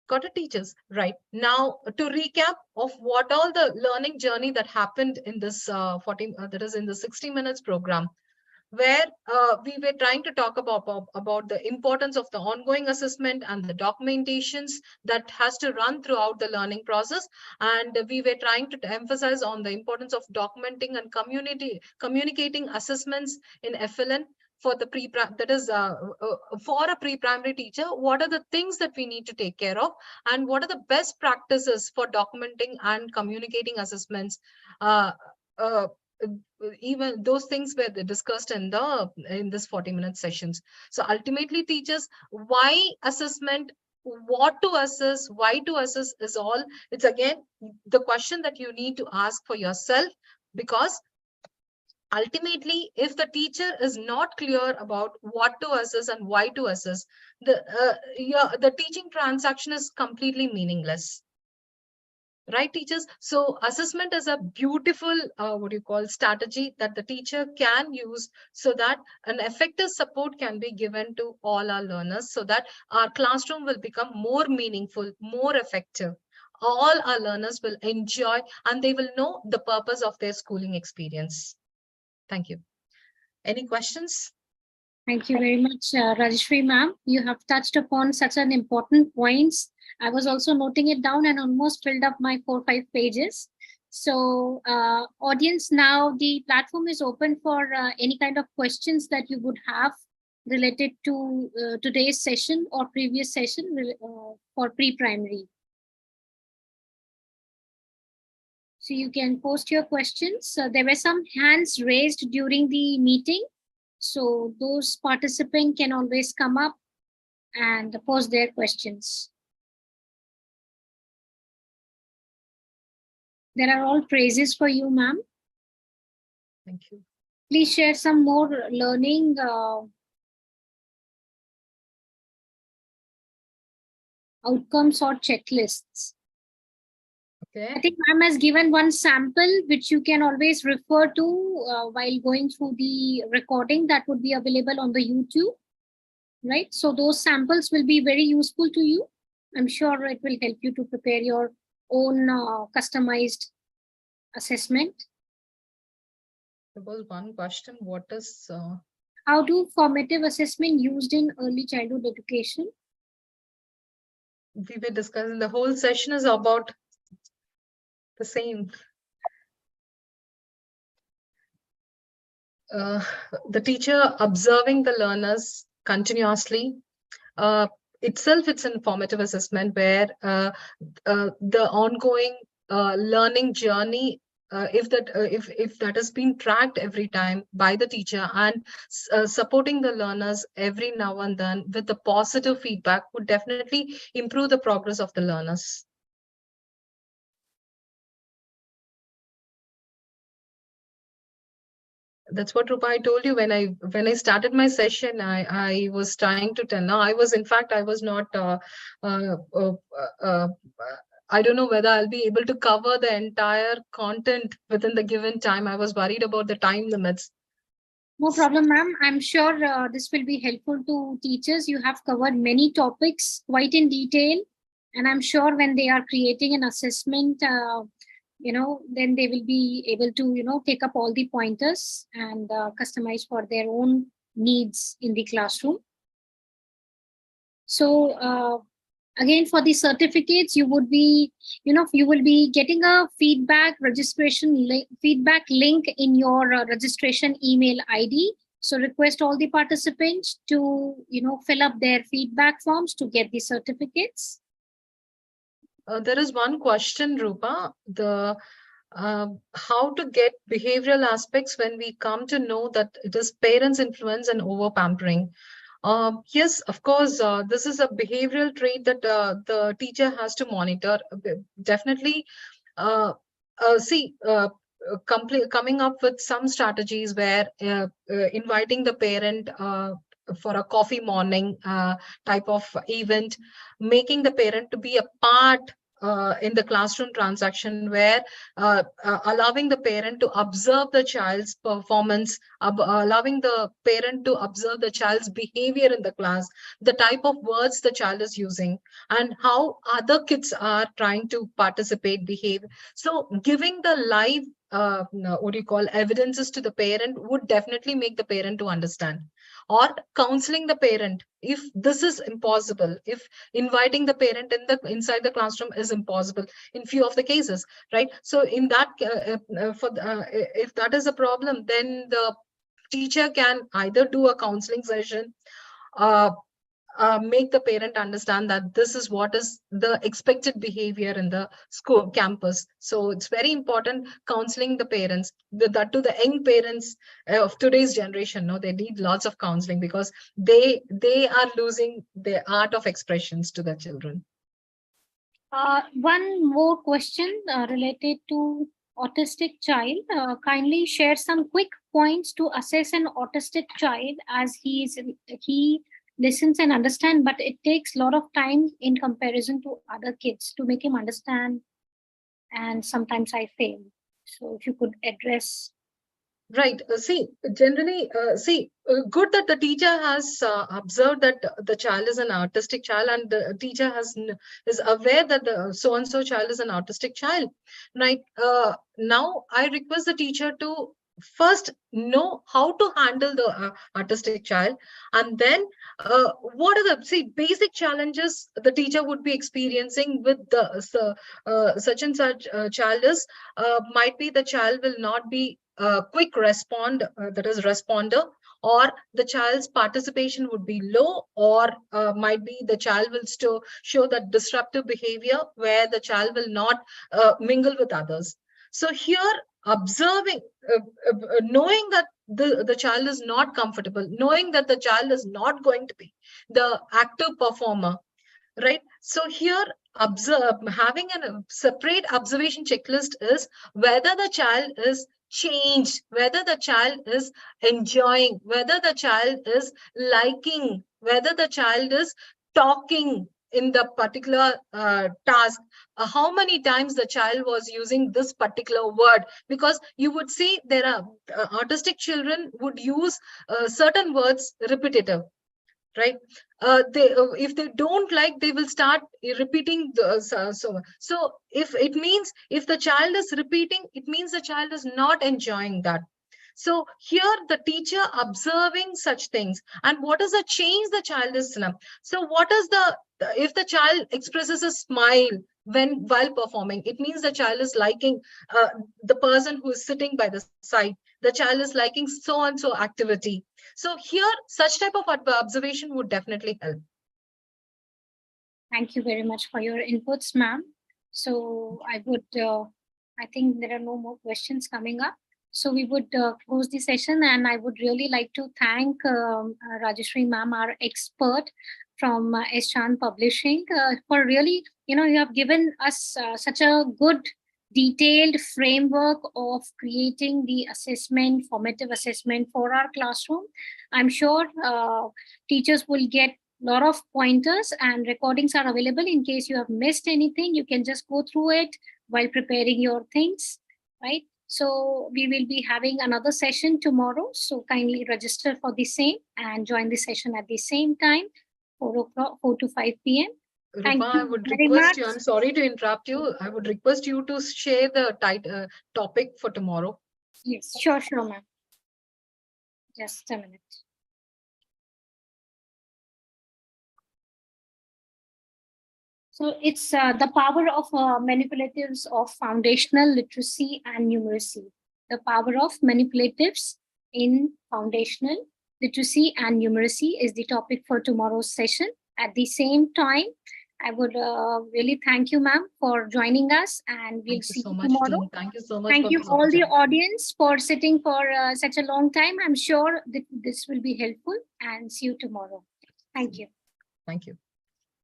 Got it, teachers? Right. Now, to recap of what all the learning journey that happened in this that is in the 60 minutes program, where we were trying to talk about the importance of the ongoing assessment and the documentations that has to run throughout the learning process. And we were trying to emphasize on the importance of documenting and communicating assessments in FLN for the that is for a pre-primary teacher. What are the things that we need to take care of, and what are the best practices for documenting and communicating assessments? Even those things were discussed in this 40-minute sessions. So ultimately, teachers, why assessment, what to assess, why to assess is all, it's again the question that you need to ask for yourself, because ultimately, if the teacher is not clear about what to assess and why to assess, the teaching transaction is completely meaningless. Right, teachers? So assessment is a beautiful, what you call, strategy that the teacher can use so that an effective support can be given to all our learners, so that our classroom will become more meaningful, more effective. All our learners will enjoy and they will know the purpose of their schooling experience. Thank you. Any questions? Thank you very much, Rajeshwari ma'am. You have touched upon such an important points. I was also noting it down and almost filled up my 4 or 5 pages. So audience, now the platform is open for any kind of questions that you would have related to today's session or previous session for pre-primary. So you can post your questions. There were some hands raised during the meeting. So those participants can always come up and post their questions. There are all praises for you, ma'am. Thank you. Please share some more learning outcomes or checklists. Okay. I think ma'am has given one sample which you can always refer to while going through the recording that would be available on the YouTube, right? So those samples will be very useful to you. I'm sure it will help you to prepare your own customized assessment. There was one question. What is how do formative assessment used in early childhood education? We were discussing, the whole session is about the same. The teacher observing the learners continuously. Itself, it's an formative assessment where the ongoing learning journey, if that has been tracked every time by the teacher and supporting the learners every now and then with the positive feedback, would definitely improve the progress of the learners. That's what Rupa I told you when I started my session. I was trying to tell. No, I was not. I don't know whether I'll be able to cover the entire content within the given time. I was worried about the time limits. No problem, ma'am. I'm sure this will be helpful to teachers. You have covered many topics quite in detail, and I'm sure when they are creating an assessment, then they will be able to, take up all the pointers and customize for their own needs in the classroom. So again, for the certificates, you would be, you will be getting a feedback link in your registration email ID. So request all the participants to, fill up their feedback forms to get the certificates. There is one question, Rupa. How to get behavioral aspects when we come to know that it is parents' influence and over pampering. Yes, of course, this is a behavioral trait that the teacher has to monitor. Definitely, coming up with some strategies where inviting the parent for a coffee morning type of event, making the parent to be a part in the classroom transaction, where allowing the parent to observe the child's performance, allowing the parent to observe the child's behavior in the class, the type of words the child is using, and how other kids are trying to participate, behave. So giving the live evidences to the parent would definitely make the parent to understand. Or counseling the parent if this is impossible, if inviting the parent inside the classroom is impossible in few of the cases, right? So in that if that is a problem, then the teacher can either do a counseling session, make the parent understand that this is what is the expected behavior in the school campus. So it's very important counseling the parents, that to the young parents of today's generation. No, they need lots of counseling because they are losing the art of expressions to their children. One more question related to autistic child. Kindly share some quick points to assess an autistic child, as he listens and understand, but it takes a lot of time in comparison to other kids to make him understand, and sometimes I fail. So if you could address. Right. Generally, good that the teacher has observed that the child is an autistic child, and the teacher is aware that the so-and-so child is an autistic child. Right. Now, I request the teacher to first know how to handle the autistic child, and then what are the basic challenges the teacher would be experiencing with the such and such child is might be the child will not be quick respond, that is responder, or the child's participation would be low, or might be the child will still show that disruptive behavior where the child will not mingle with others. So here, observing, knowing that the child is not comfortable, knowing that the child is not going to be the active performer, right? So here, having a separate observation checklist is whether the child is changed, whether the child is enjoying, whether the child is liking, whether the child is talking in the particular task, how many times the child was using this particular word. Because you would see there are autistic children would use certain words repetitive, right? If they don't like, they will start repeating the so if it means, if the child is repeating, it means the child is not enjoying that. So here the teacher observing such things, and what is the change the child is in. So what is the, if the child expresses a smile while performing, it means the child is liking the person who is sitting by the side, the child is liking so and so activity. So here, such type of observation would definitely help. Thank you very much for your inputs, ma'am. So I would, I think there are no more questions coming up. So we would close the session, and I would really like to thank Rajeshwari ma'am, our expert from S. Chand Publishing, for really, you have given us such a good detailed framework of creating the assessment, formative assessment for our classroom. I'm sure teachers will get a lot of pointers, and recordings are available in case you have missed anything. You can just go through it while preparing your things, right? So we will be having another session tomorrow. So kindly register for the same and join the session at the same time, 4 to 5 p.m. Thank Rupa, you I would very request much. you, I'm sorry to interrupt you. I would request you to share the topic for tomorrow. Yes, sure, ma'am. Just a minute. So it's the power of manipulatives of foundational literacy and numeracy. The power of manipulatives in foundational literacy and numeracy is the topic for tomorrow's session. At the same time, I would really thank you, ma'am, for joining us, and we'll see you tomorrow. Thank you so much. Thank you all the audience for sitting for such a long time. I'm sure that this will be helpful, and see you tomorrow. Thank you. Thank you.